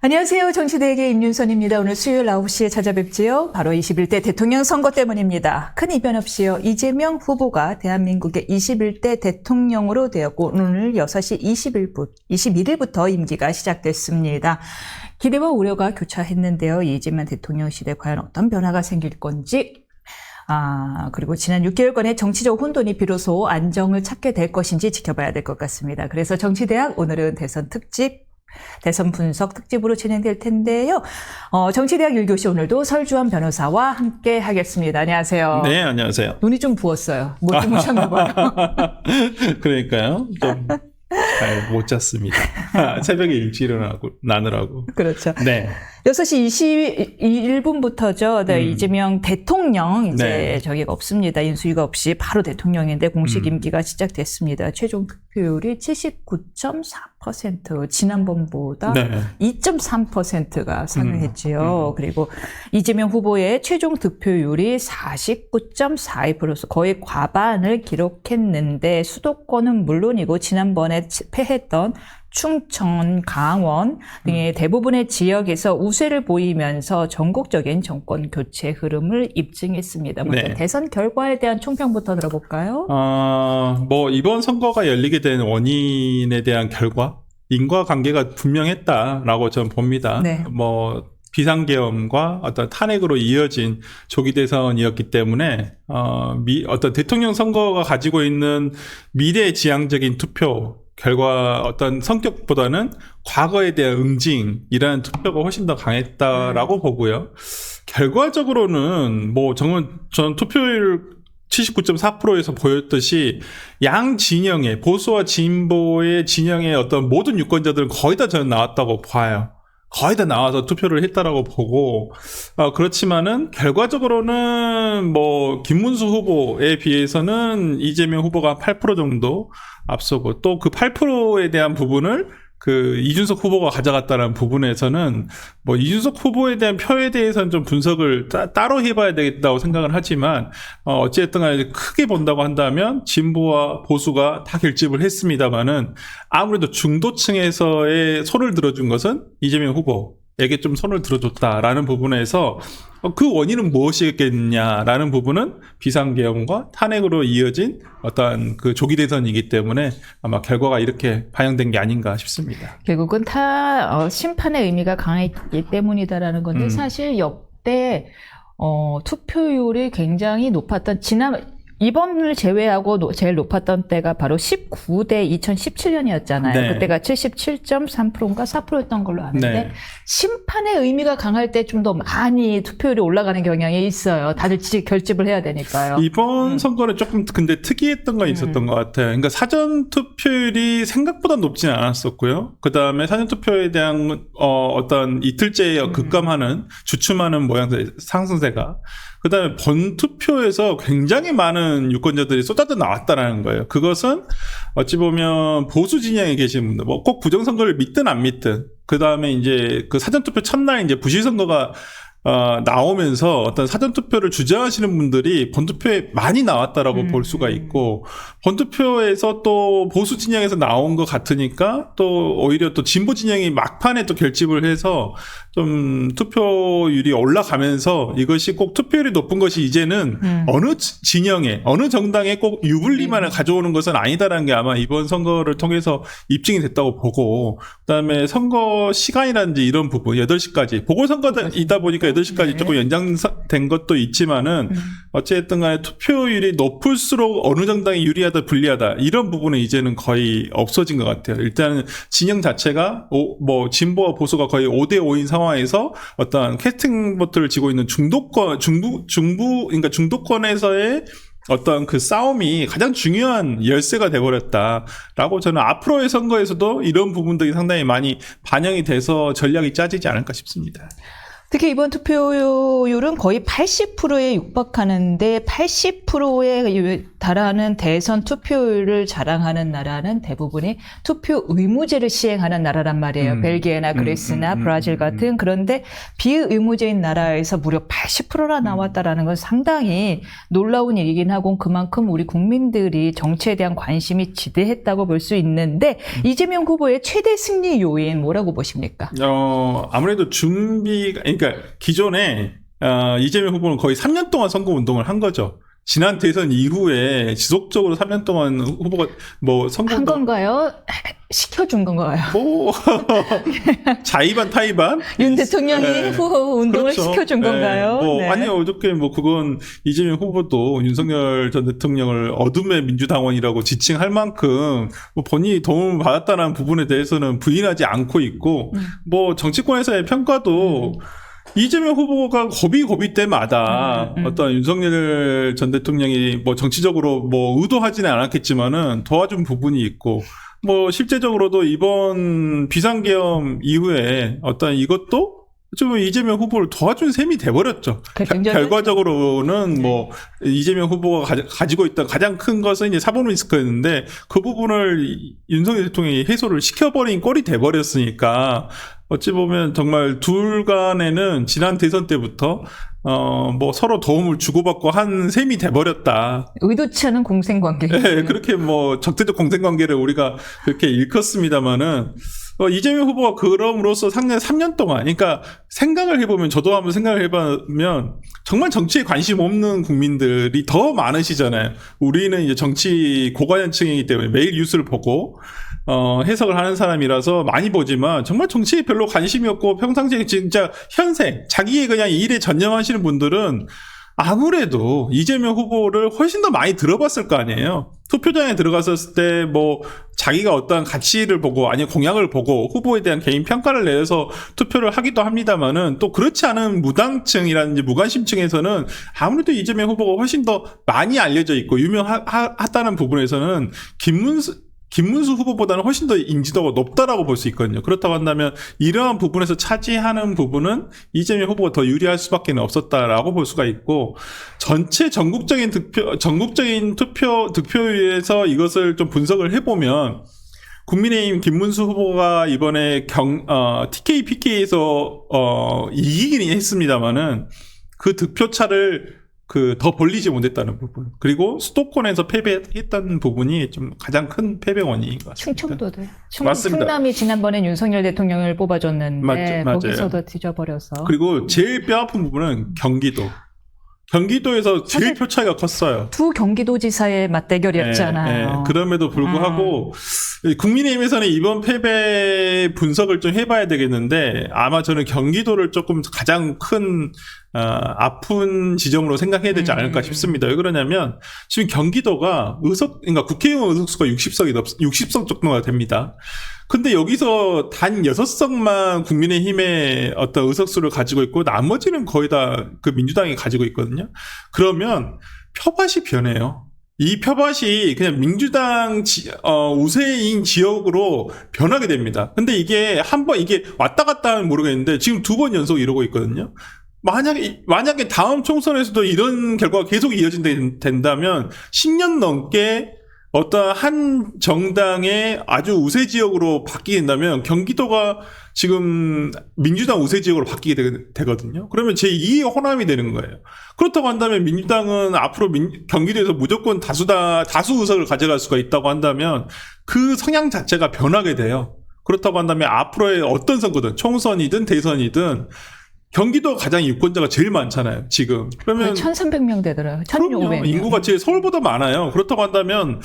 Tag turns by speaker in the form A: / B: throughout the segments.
A: 안녕하세요. 정치대학의 임윤선입니다. 오늘 수요일 9시에 찾아뵙지요. 바로 21대 대통령 선거 때문입니다. 큰 이변 없이요. 이재명 후보가 대한민국의 21대 대통령으로 되었고 오늘 6시 21일부터 임기가 시작됐습니다. 기대와 우려가 교차했는데요. 이재명 대통령 시대 과연 어떤 변화가 생길 건지 그리고 지난 6개월간의 정치적 혼돈이 비로소 안정을 찾게 될 것인지 지켜봐야 될 것 같습니다. 그래서 정치대학 오늘은 대선 분석 특집으로 진행될 텐데요. 정치대학 1교시 오늘도 설주환 변호사와 함께 하겠습니다. 안녕하세요.
B: 네, 안녕하세요.
A: 눈이 좀 부었어요. 못 주무셨나 봐요.
B: 그러니까요. 좀 잘 못 잤습니다. 새벽에 일찍 일어나느라고.
A: 그렇죠.
B: 네.
A: 6시 21분부터죠. 네, 이재명 대통령 이제
B: 네.
A: 저기가 없습니다. 인수위가 없이 바로 대통령인데 공식 임기가 시작됐습니다. 최종 득표율이 79.4%, 지난번보다
B: 네.
A: 2.3%가 상승했지요. 그리고 이재명 후보의 최종 득표율이 49.42%로 거의 과반을 기록했는데 수도권은 물론이고 지난번에 패했던 충청, 강원 등의 대부분의 지역에서 우세를 보이면서 전국적인 정권 교체 흐름을 입증했습니다. 먼저
B: 네.
A: 대선 결과에 대한 총평부터 들어볼까요?
B: 이번 선거가 열리게 된 원인에 대한 결과, 인과관계가 분명했다라고 저는 봅니다.
A: 네.
B: 비상계엄과 어떤 탄핵으로 이어진 조기 대선이었기 때문에 어떤 대통령 선거가 가지고 있는 미래지향적인 투표 결과 어떤 성격보다는 과거에 대한 응징이라는 투표가 훨씬 더 강했다라고 보고요. 결과적으로는 저는 투표율 79.4%에서 보였듯이 양 진영의 보수와 진보의 진영의 어떤 모든 유권자들은 거의 다 저는 나왔다고 봐요. 거의 다 나와서 투표를 했다라고 보고, 그렇지만은 결과적으로는 김문수 후보에 비해서는 이재명 후보가 8% 정도 앞서고, 또 그 8%에 대한 부분을 이준석 후보가 가져갔다는 부분에서는 이준석 후보에 대한 표에 대해서는 좀 분석을 따로 해봐야 되겠다고 생각을 하지만, 어찌됐든 간에 크게 본다고 한다면 진보와 보수가 다 결집을 했습니다만은 아무래도 중도층에서의 손을 들어준 것은 이재명 후보에게 좀 손을 들어줬다라는 부분에서 그 원인은 무엇이겠냐라는 부분은 비상계엄과 탄핵으로 이어진 어떤 그 조기 대선이기 때문에 아마 결과가 이렇게 반영된 게 아닌가 싶습니다.
A: 결국은 심판의 의미가 강했기 때문이다라는 건데 사실 역대 투표율이 굉장히 높았던 이번을 제외하고 제일 높았던 때가 바로 19대 2017년이었잖아요.
B: 네.
A: 그때가 77.3%인가 4%였던 걸로 아는데
B: 네.
A: 심판의 의미가 강할 때 좀 더 많이 투표율이 올라가는 경향이 있어요. 다들 결집을 해야 되니까요.
B: 이번 선거는 조금 근데 특이했던 건 있었던 것 같아요. 그러니까 사전 투표율이 생각보다 높지는 않았었고요. 그 다음에 사전 투표에 대한 어떤 이틀째에 급감하는 주춤하는 모양새 상승세가. 그 다음에 본투표에서 굉장히 많은 유권자들이 쏟아져 나왔다라는 거예요. 그것은 어찌 보면 보수 진영에 계신 분들, 꼭 부정선거를 믿든 안 믿든, 그 다음에 이제 그 사전투표 첫날 이제 부실선거가 나오면서 어떤 사전투표를 주장하시는 분들이 본투표에 많이 나왔다라고 볼 수가 있고, 본투표에서 또 보수 진영에서 나온 것 같으니까 또 오히려 또 진보 진영이 막판에 또 결집을 해서 좀 투표율이 올라가면서 이것이 꼭 투표율이 높은 것이 이제는 어느 진영에, 어느 정당에 꼭 유불리만을 가져오는 것은 아니다라는 게 아마 이번 선거를 통해서 입증이 됐다고 보고, 그다음에 선거 시간이라든지 이런 부분, 8시까지, 보궐선거이다 보니까 8시까지 조금 연장된 것도 있지만은 어쨌든 간에 투표율이 높을수록 어느 정당이 유리하다 불리하다 이런 부분은 이제는 거의 없어진 것 같아요. 일단 진영 자체가 진보와 보수가 거의 5대5인 상황에서 어떤 캐스팅 보트를 쥐고 있는 그러니까 중도권에서의 어떤 그 싸움이 가장 중요한 열쇠가 돼버렸다라고 저는 앞으로의 선거에서도 이런 부분들이 상당히 많이 반영이 돼서 전략이 짜지지 않을까 싶습니다.
A: 특히 이번 투표율은 거의 80%에 육박하는데 80%에 잘하는 대선 투표율을 자랑하는 나라는 대부분이 투표 의무제를 시행하는 나라란 말이에요. 벨기에나 그리스나 브라질 같은. 그런데 비의무제인 나라에서 무려 80%나 나왔다라는 건 상당히 놀라운 일이긴 하고 그만큼 우리 국민들이 정치에 대한 관심이 지대했다고 볼 수 있는데 이재명 후보의 최대 승리 요인 뭐라고 보십니까?
B: 아무래도 그러니까 기존에 이재명 후보는 거의 3년 동안 선거 운동을 한 거죠. 지난 대선 이후에 지속적으로 3년 동안 후보가 뭐 선거
A: 한 건가요? 시켜준 건가요?
B: 뭐 자의반 타의반
A: 윤 대통령이 후보 운동을
B: 그렇죠.
A: 시켜준 건가요?
B: 네. 아니요, 어저께 그건 이재명 후보도 윤석열 전 대통령을 어둠의 민주당원이라고 지칭할 만큼 뭐 본인이 도움을 받았다는 부분에 대해서는 부인하지 않고 있고 뭐 정치권에서의 평가도 이재명 후보가 고비 때마다 어떤 윤석열 전 대통령이 뭐 정치적으로 뭐 의도하지는 않았겠지만은 도와준 부분이 있고 뭐 실제적으로도 이번 비상계엄 이후에 어떤 이것도 좀 이재명 후보를 도와준 셈이 돼버렸죠. 결과적으로는 뭐 이재명 후보가 가지고 있던 가장 큰 것은 이제 사법 리스크였는데 그 부분을 윤석열 대통령이 해소를 시켜버린 꼴이 돼버렸으니까 어찌 보면 정말 둘 간에는 지난 대선 때부터 뭐 서로 도움을 주고받고 한 셈이 돼버렸다.
A: 의도치 않은 공생관계.
B: 네, 그렇게 뭐 적대적 공생관계를 우리가 그렇게 일컫습니다만은 이재명 후보가 그럼으로써 상당히 3년 동안, 그러니까 생각을 해보면 저도 한번 생각을 해보면 정말 정치에 관심 없는 국민들이 더 많으시잖아요. 우리는 이제 정치 고관여층이기 때문에 매일 뉴스를 보고 해석을 하는 사람이라서 많이 보지만 정말 정치에 별로 관심이 없고 평상시에 진짜 현생, 자기의 그냥 일에 전념하시는 분들은 아무래도 이재명 후보를 훨씬 더 많이 들어봤을 거 아니에요. 투표장에 들어갔을 때 뭐 자기가 어떠한 가치를 보고 아니면 공약을 보고 후보에 대한 개인 평가를 내서 투표를 하기도 합니다만은 또 그렇지 않은 무당층이라든지 무관심층에서는 아무래도 이재명 후보가 훨씬 더 많이 알려져 있고 유명하다는 부분에서는 김문수 후보보다는 훨씬 더 인지도가 높다라고 볼 수 있거든요. 그렇다고 한다면 이러한 부분에서 차지하는 부분은 이재명 후보가 더 유리할 수밖에 없었다라고 볼 수가 있고 전체 전국적인 득표율에서 이것을 좀 분석을 해보면 국민의힘 김문수 후보가 이번에 TK, PK에서 이기긴 했습니다만은 그 득표차를 더 벌리지 못했다는 부분. 그리고 수도권에서 패배했다는 부분이 좀 가장 큰 패배 원인인 것 같습니다.
A: 충청도도.
B: 맞습니다.
A: 충남이 지난번에 윤석열 대통령을 뽑아줬는데
B: 맞아요.
A: 거기서도 뒤져버려서.
B: 그리고 제일 뼈아픈 부분은 경기도. 경기도에서 제일 표 차이가 컸어요.
A: 두 경기도지사의 맞대결이었잖아요.
B: 그럼에도 불구하고 국민의힘에서는 이번 패배 분석을 좀 해봐야 되겠는데 아마 저는 경기도를 조금 가장 큰 아픈 지점으로 생각해야 되지 않을까 싶습니다. 왜 그러냐면 지금 경기도가 그러니까 국회의원 의석수가 60석 정도가 됩니다. 근데 여기서 단 6석만 국민의힘의 어떤 의석수를 가지고 있고 나머지는 거의 다 그 민주당이 가지고 있거든요. 그러면 표밭이 변해요. 이 표밭이 그냥 민주당 우세인 지역으로 변하게 됩니다. 근데 이게 이게 왔다 갔다 하면 모르겠는데 지금 2번 연속 이러고 있거든요. 만약에 다음 총선에서도 이런 결과가 계속 이어진다면 10년 넘게 어떤 한 정당의 아주 우세 지역으로 바뀌게 된다면 경기도가 지금 민주당 우세 지역으로 바뀌게 되거든요. 그러면 제2의 호남이 되는 거예요. 그렇다고 한다면 민주당은 앞으로 경기도에서 무조건 다수 의석을 가져갈 수가 있다고 한다면 그 성향 자체가 변하게 돼요. 그렇다고 한다면 앞으로의 어떤 선거든 총선이든 대선이든 경기도가 가장 유권자가 제일 많잖아요, 지금. 그러면
A: 1,300명 되더라고요. 1,500명.
B: 인구가 제일 서울보다 많아요. 그렇다고 한다면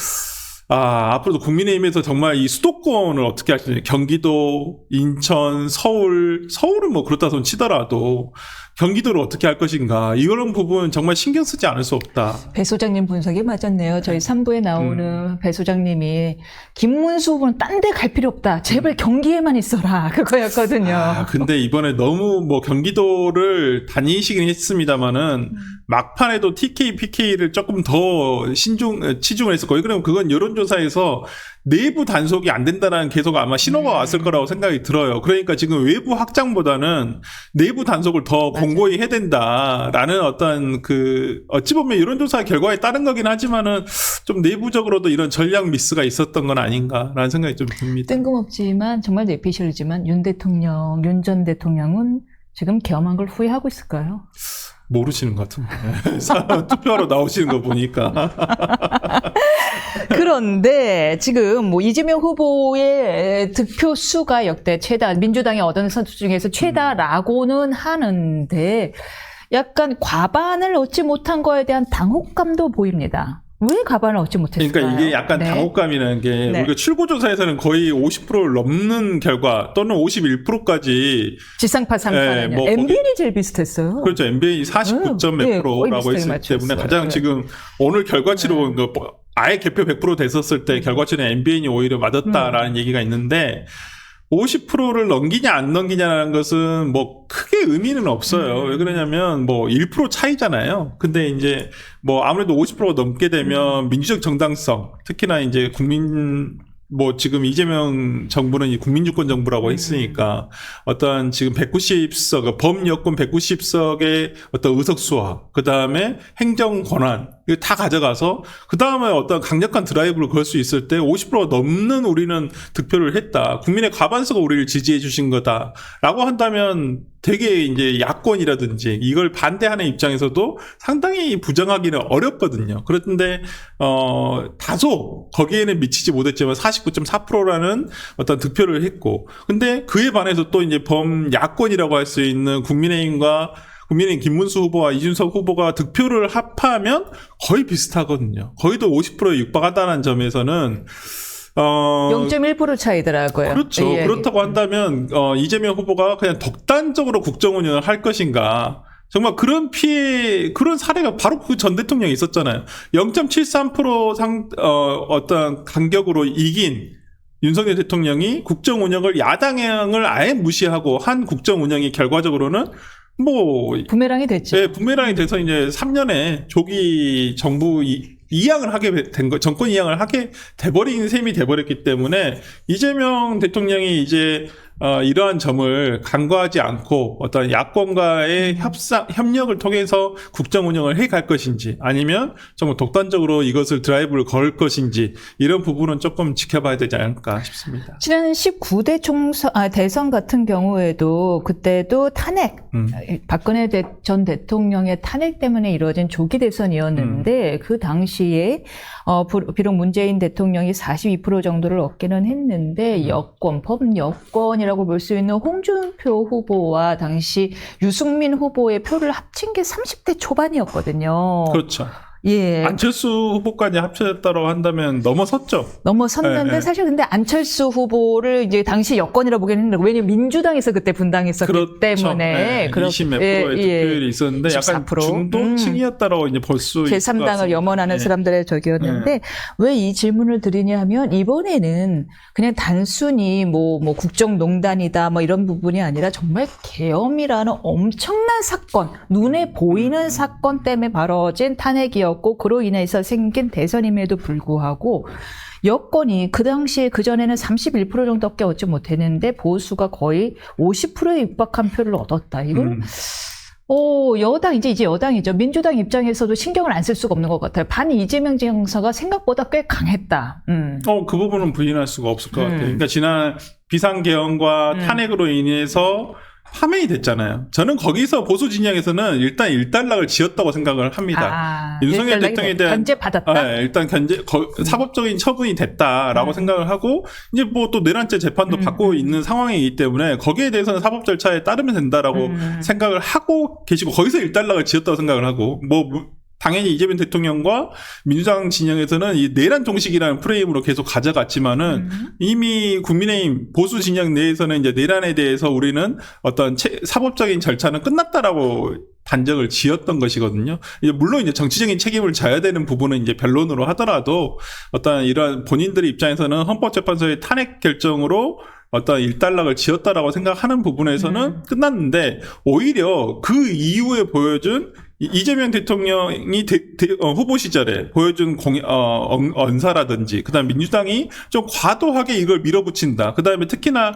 B: 앞으로도 국민의힘에서 정말 이 수도권을 어떻게 하시냐. 경기도, 인천, 서울은 뭐 그렇다 손 치더라도 경기도를 어떻게 할 것인가. 이런 부분 정말 신경 쓰지 않을 수 없다.
A: 배 소장님 분석이 맞았네요. 저희 3부에 나오는 배 소장님이 김문수 후보는 딴 데 갈 필요 없다. 제발 경기에만 있어라. 그거였거든요.
B: 근데 이번에 너무 뭐 경기도를 다니시긴 했습니다만은 막판에도 TK, PK를 조금 더 치중을 했을 거예요. 그러면 그건 여론조사에서 내부 단속이 안 된다는 계속 아마 신호가 왔을 거라고 생각이 들어요. 그러니까 지금 외부 확장보다는 내부 단속을 더 공고히 해야 된다라는 어떤 어찌 보면 여론조사 결과에 따른 거긴 하지만은 좀 내부적으로도 이런 전략 미스가 있었던 건 아닌가라는 생각이 좀 듭니다.
A: 뜬금없지만 정말 뇌피셜이지만 윤 전 대통령은 지금 계엄한 걸 후회하고 있을까요?
B: 모르시는 것 같은데. 투표하러 나오시는 거 보니까.
A: 그런데 지금 뭐 이재명 후보의 득표 수가 역대 최다, 민주당이 얻은 선수 중에서 최다라고는 하는데 약간 과반을 얻지 못한 거에 대한 당혹감도 보입니다. 왜 과반을 얻지 못했을까요?
B: 그러니까 이게 약간
A: 네.
B: 당혹감이라는 게
A: 네.
B: 우리가 출구조사에서는 거의 50%를 넘는 결과 또는 51%까지
A: 지상파 3파는요.
B: 뭐
A: MBN이 제일 비슷했어요.
B: 그렇죠. MBN이 49.몇%라고
A: 거의
B: 했기
A: 비슷하게
B: 때문에
A: 맞췄어요.
B: 가장
A: 네.
B: 지금 오늘 결과치로 본 거 아예 개표 100% 됐었을 때 결과치는 MBN이 오히려 맞았다라는 얘기가 있는데 50%를 넘기냐 안 넘기냐라는 것은 뭐 크게 의미는 없어요. 왜 그러냐면 뭐 1% 차이잖아요. 근데 이제 뭐 아무래도 50%가 넘게 되면 민주적 정당성, 특히나 이제 뭐 지금 이재명 정부는 이 국민주권 정부라고 했으니까 어떤 지금 190석, 범여권 190석의 어떤 의석수와 그 다음에 행정 권한 이거 다 가져가서 그 다음에 어떤 강력한 드라이브를 걸 수 있을 때 50%가 넘는 우리는 득표를 했다. 국민의 과반수가 우리를 지지해 주신 거다라고 한다면 되게 이제 야권이라든지 이걸 반대하는 입장에서도 상당히 부정하기는 어렵거든요. 그런데 다소 거기에는 미치지 못했지만 49.4%라는 어떤 득표를 했고, 근데 그에 반해서 또 이제 범야권이라고 할 수 있는 국민의힘 김문수 후보와 이준석 후보가 득표를 합하면 거의 비슷하거든요. 거의도 50%에 육박하다는 점에서는
A: 0.1% 차이더라고요.
B: 그렇죠.
A: 예, 예.
B: 그렇다고 한다면 이재명 후보가 그냥 독단적으로 국정 운영을 할 것인가? 정말 그런 사례가 바로 그 전 대통령이 있었잖아요. 0.73% 어떤 간격으로 이긴 윤석열 대통령이 국정 운영을 야당을 아예 무시하고 한 국정 운영이 결과적으로는 뭐
A: 부메랑이 됐죠.
B: 네, 부메랑이 돼서 이제 3년에 조기 정부 이양을 하게 된 거, 정권 이양을 하게 돼버린 셈이 돼버렸기 때문에 이재명 대통령이 이제 이러한 점을 간과하지 않고 어떤 야권과의 협력을 통해서 국정 운영을 해갈 것인지 아니면 정말 독단적으로 이것을 드라이브를 걸 것인지 이런 부분은 조금 지켜봐야 되지 않을까 싶습니다.
A: 지난 19대 대선 같은 경우에도 그때도 탄핵, 박근혜 전 대통령의 탄핵 때문에 이루어진 조기 대선이었는데 그 당시에 비록 문재인 대통령이 42% 정도를 얻기는 했는데 범여권이라고 볼 수 있는 홍준표 후보와 당시 유승민 후보의 표를 합친 게 30대 초반이었거든요.
B: 그렇죠.
A: 예.
B: 안철수 후보까지 합쳐졌다고 한다면
A: 넘어섰는데
B: 네.
A: 사실 근데 안철수 후보를 이제 당시 여권이라고 보기는 했는데 왜냐면 민주당에서 그때 분당했었기
B: 그렇죠.
A: 때문에
B: 네. 20몇 프로의 득표율이 있었는데 약간
A: 24%.
B: 중도층이었다라고 이제 볼 수 있을 것
A: 제3당을
B: 같습니다.
A: 염원하는
B: 네.
A: 사람들의 적이었는데 왜 이 질문을 드리냐면 이번에는 그냥 단순히 뭐 국정농단이다 뭐 이런 부분이 아니라 정말 계엄이라는 엄청난 사건, 눈에 보이는 사건 때문에 벌어진 탄핵이었고 그로 인해서 생긴 대선임에도 불구하고 여권이 그 당시에 그전에는 31% 정도밖에 얻지 못했는데 보수가 거의 50%에 육박한 표를 얻었다. 이건 이제 여당이죠. 민주당 입장에서도 신경을 안 쓸 수가 없는 것 같아요. 반 이재명 정서가 생각보다 꽤 강했다.
B: 그 부분은 부인할 수가 없을 것 같아요. 그러니까 지난 비상계엄과 탄핵으로 인해서 파면이 됐잖아요. 저는 거기서 보수 진영에서는 일단 일단락을 지었다고 생각을 합니다. 윤석열 대통령에 대한
A: 견제받았다?
B: 일단 사법적인 처분이 됐다라고 생각을 하고 이제 뭐 또 내란죄 재판도 받고 있는 상황이기 때문에 거기에 대해서는 사법 절차에 따르면 된다라고 생각을 하고 계시고 거기서 일단락을 지었다고 생각을 하고 당연히 이재명 대통령과 민주당 진영에서는 이 내란 종식이라는 프레임으로 계속 가져갔지만은 이미 국민의힘 보수 진영 내에서는 이제 내란에 대해서 우리는 어떤 사법적인 절차는 끝났다라고 단정을 지었던 것이거든요. 물론 이제 정치적인 책임을 져야 되는 부분은 이제 변론으로 하더라도 어떤 이런 본인들의 입장에서는 헌법재판소의 탄핵 결정으로 어떤 일단락을 지었다라고 생각하는 부분에서는 끝났는데 오히려 그 이후에 보여준 이재명 대통령이 후보 시절에 보여준 언사라든지, 그 다음 민주당이 좀 과도하게 이걸 밀어붙인다. 그 다음에 특히나,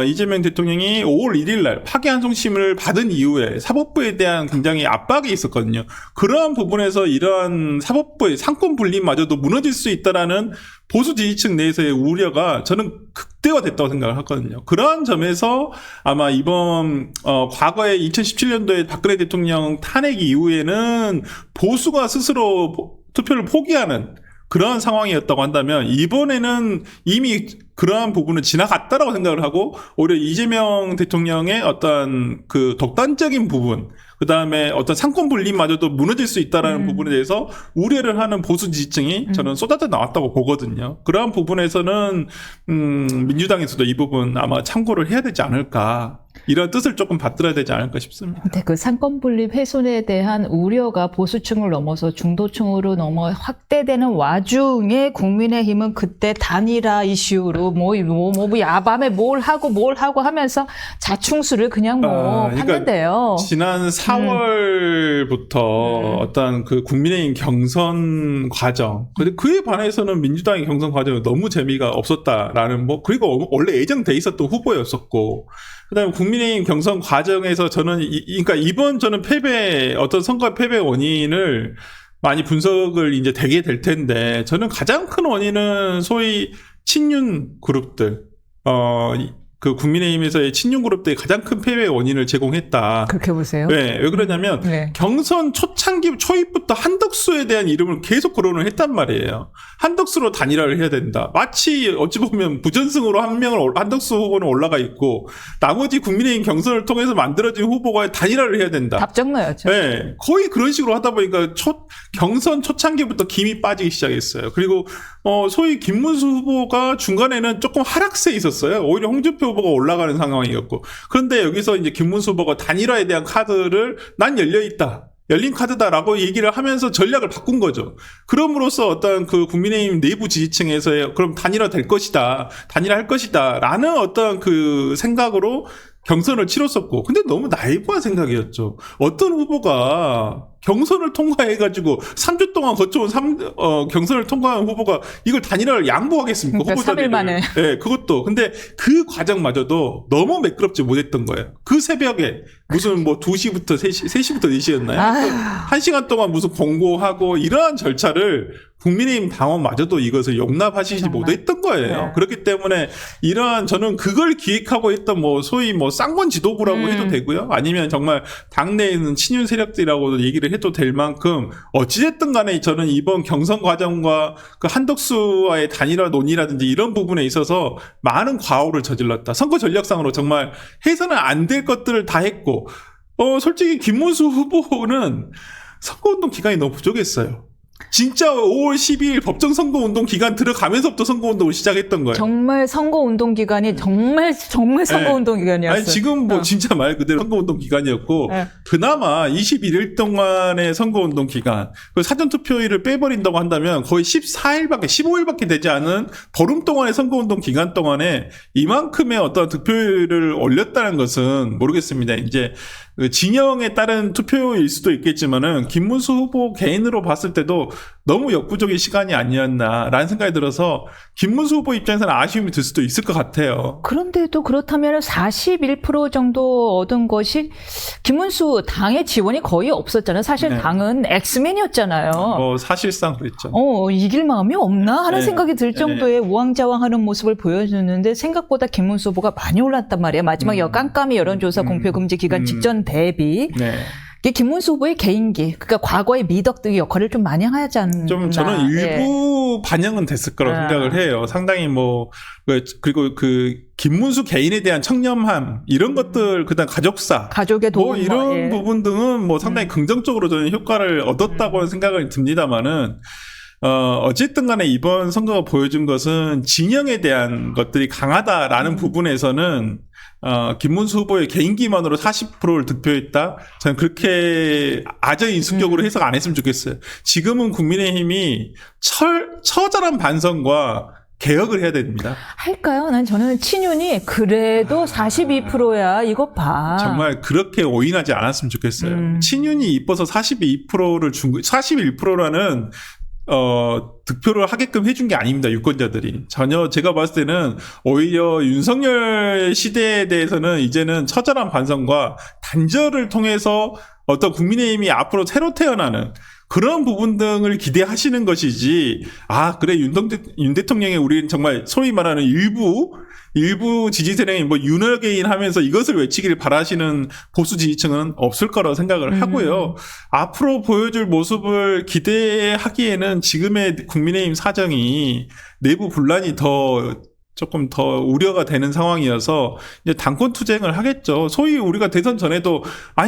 B: 이재명 대통령이 5월 1일 날 파기환송심을 받은 이후에 사법부에 대한 굉장히 압박이 있었거든요. 그러한 부분에서 이러한 사법부의 상권 분립마저도 무너질 수 있다라는 보수 지지층 내에서의 우려가 저는 극대화됐다고 생각을 하거든요. 그러한 점에서 아마 이번 과거에 2017년도에 박근혜 대통령 탄핵 이후에는 보수가 스스로 투표를 포기하는 그러한 상황이었다고 한다면 이번에는 이미 그러한 부분은 지나갔다라고 생각을 하고 오히려 이재명 대통령의 어떤 그 독단적인 부분, 그 다음에 어떤 상권 분립마저도 무너질 수 있다라는 부분에 대해서 우려를 하는 보수 지지층이 저는 쏟아져 나왔다고 보거든요. 그러한 부분에서는 민주당에서도 이 부분 아마 참고를 해야 되지 않을까. 이런 뜻을 조금 받들어야 되지 않을까 싶습니다.
A: 근데 그 상권 분립 훼손에 대한 우려가 보수층을 넘어서 중도층으로 넘어 확대되는 와중에 국민의힘은 그때 단일화 이슈로 야밤에 뭘 하고 하면서 자충수를 그냥 했는데요.
B: 지난 4월부터 어떤 그 국민의힘 경선 과정, 근데 그에 반해서는 민주당의 경선 과정이 너무 재미가 없었다라는 그리고 원래 예정돼 있었던 후보였었고, 그다음에 국민의힘 경선 과정에서 저는 그러니까 이번 저는 어떤 선거 패배 원인을 많이 분석을 이제 되게 될 텐데, 저는 가장 큰 원인은 소위 친윤 그룹들, 그 국민의힘에서의 친윤 그룹들이 가장 큰 패배 원인을 제공했다.
A: 그렇게 보세요?
B: 네, 왜 그러냐면 경선 초입부터 한덕수에 대한 이름을 계속 거론을 했단 말이에요. 한덕수로 단일화를 해야 된다. 마치 어찌 보면 부전승으로 한덕수 후보는 올라가 있고 나머지 국민의힘 경선을 통해서 만들어진 후보가 단일화를 해야 된다.
A: 답정너였죠.
B: 네, 거의 그런 식으로 하다 보니까 경선 초창기부터 김이 빠지기 시작했어요. 그리고 소위 김문수 후보가 중간에는 조금 하락세에 있었어요. 오히려 홍준표 후보가 올라가는 상황이었고, 그런데 여기서 이제 김문수 후보가 단일화에 대한 카드를 난 열려있다, 열린 카드다라고 얘기를 하면서 전략을 바꾼 거죠. 그럼으로써 어떤 그 국민의힘 내부 지지층에서의 그럼 단일화 될 것이다, 단일화 할 것이다 라는 어떤 그 생각으로 경선을 치렀었고, 근데 너무 나이브한 생각이었죠. 어떤 후보가 경선을 통과해가지고 3주 동안 거쳐온 경선을 통과한 후보가 이걸 단일화를 양보하겠습니까?
A: 그러니까
B: 후보자들을.
A: 3일 만에.
B: 네, 그것도. 근데 그 과정마저도 너무 매끄럽지 못했던 거예요. 그 새벽에 무슨 2시부터 3시부터 4시였나요? 1시간 동안 무슨 공고하고 이러한 절차를 국민의힘 당원마저도 이것을 용납하시지 못했던 거예요.
A: 네.
B: 그렇기 때문에 저는 그걸 기획하고 했던 소위 쌍권 지도부라고 해도 되고요. 아니면 정말 당내에 있는 친윤 세력들이라고 얘기를 해도 될 만큼 어찌됐든 간에 저는 이번 경선 과정과 그 한덕수와의 단일화 논의라든지 이런 부분에 있어서 많은 과오를 저질렀다. 선거 전략상으로 정말 해서는 안 될 것들을 다 했고, 솔직히 김문수 후보는 선거운동 기간이 너무 부족했어요. 진짜 5월 12일 법정 선거운동 기간 들어가면서부터 선거운동을 시작했던 거예요.
A: 정말 선거운동 기간이 정말 선거운동 기간이었어요.
B: 아니, 지금 진짜 말 그대로 선거운동 기간이었고, 그나마 21일 동안의 선거운동 기간, 그 사전투표일을 빼버린다고 한다면 거의 15일밖에 되지 않은 보름 동안의 선거운동 기간 동안에 이만큼의 어떤 득표율을 올렸다는 것은 모르겠습니다. 이제 그 진영에 따른 투표일 수도 있겠지만은 김문수 후보 개인으로 봤을 때도 너무 역부족의 시간이 아니었나라는 생각이 들어서 김문수 후보 입장에서는 아쉬움이 들 수도 있을 것 같아요.
A: 그런데도 그렇다면 41% 정도 얻은 것이 김문수 당의 지원이 거의 없었잖아요. 사실 당은 엑스맨이었잖아요.
B: 사실상 그랬죠.
A: 이길 마음이 없나 하는 생각이 들 정도의 우왕좌왕하는 모습을 보여주는데 생각보다 김문수 후보가 많이 올랐단 말이에요. 마지막 깜깜이 여론조사 공표금지 기간 직전 대비. 이게 김문수 후보의 개인기, 그러니까 과거의 미덕 등의 역할을 좀 많이 하지 않나.
B: 좀 저는 일부 반영은 됐을 거라고 생각을 해요. 상당히 그리고 그 김문수 개인에 대한 청렴함 이런 것들, 그다음 가족사,
A: 가족의 도움,
B: 이런 부분 등은 상당히 긍정적으로 저는 효과를 얻었다고 생각을 듭니다만은. 어쨌든 간에 이번 선거가 보여준 것은 진영에 대한 것들이 강하다라는 부분에서는 김문수 후보의 개인기만으로 40%를 득표했다? 저는 그렇게 아저인수격으로 해석 안 했으면 좋겠어요. 지금은 국민의힘이 처절한 반성과 개혁을 해야 됩니다.
A: 할까요? 저는 친윤이 그래도 42%야. 이거 봐.
B: 정말 그렇게 오인하지 않았으면 좋겠어요. 친윤이 이뻐서 42%를 준 41%라는 득표를 하게끔 해준 게 아닙니다. 유권자들이. 전혀 제가 봤을 때는 오히려 윤석열 시대에 대해서는 이제는 처절한 반성과 단절을 통해서 어떤 국민의힘이 앞으로 새로 태어나는 그런 부분 등을 기대하시는 것이지, 그래, 윤 대통령의 우리는 정말 소위 말하는 일부 지지 세력이 뭐 윤어게인 하면서 이것을 외치기를 바라시는 보수 지지층은 없을 거라고 생각을 하고요. 앞으로 보여줄 모습을 기대하기에는 지금의 국민의힘 사정이 내부 분란이 조금 더 우려가 되는 상황이어서 이제 당권 투쟁을 하겠죠. 소위 우리가 대선 전에도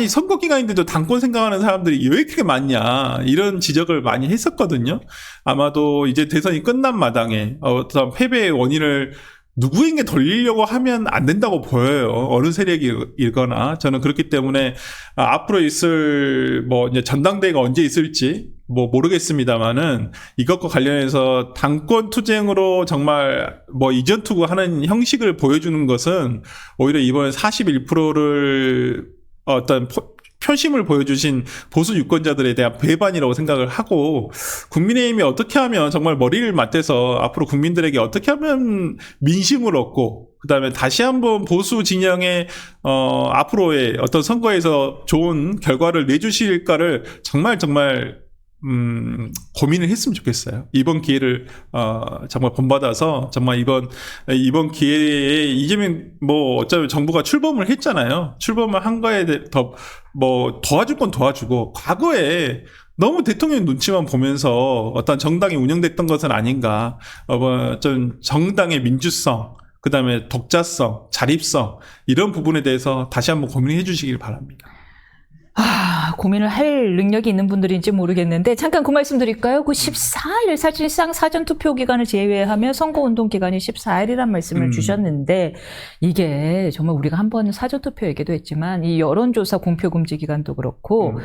B: 선거 기간인데도 당권 생각하는 사람들이 왜 이렇게 많냐 이런 지적을 많이 했었거든요. 아마도 이제 대선이 끝난 마당에 어떤 패배의 원인을 누구에게 돌리려고 하면 안 된다고 보여요. 어느 세력이거나. 저는 그렇기 때문에 앞으로 있을 이제 전당대회가 언제 있을지 모르겠습니다만은 이것과 관련해서 당권 투쟁으로 정말 이전 투구하는 형식을 보여주는 것은 오히려 이번에 41%를 어떤 표심을 보여주신 보수 유권자들에 대한 배반이라고 생각을 하고, 국민의힘이 어떻게 하면 정말 머리를 맞대서 앞으로 국민들에게 어떻게 하면 민심을 얻고 그다음에 다시 한번 보수 진영의 앞으로의 어떤 선거에서 좋은 결과를 내주실까를 정말 고민을 했으면 좋겠어요. 이번 기회를 정말 본받아서 정말 이번 기회에 이재명 어차피 정부가 출범을 했잖아요. 출범을 한 거에 더 도와줄 건 도와주고, 과거에 너무 대통령 눈치만 보면서 어떤 정당이 운영됐던 것은 아닌가. 좀 정당의 민주성, 그다음에 독자성, 자립성 이런 부분에 대해서 다시 한번 고민해 주시길 바랍니다.
A: 고민을 할 능력이 있는 분들인지 모르겠는데 잠깐 그 말씀 드릴까요? 그 14일 사실상 사전투표 기간을 제외하면 선거운동 기간이 14일이란 말씀을 주셨는데, 이게 정말 우리가 한번 사전투표 얘기도 했지만 이 여론조사 공표금지 기간도 그렇고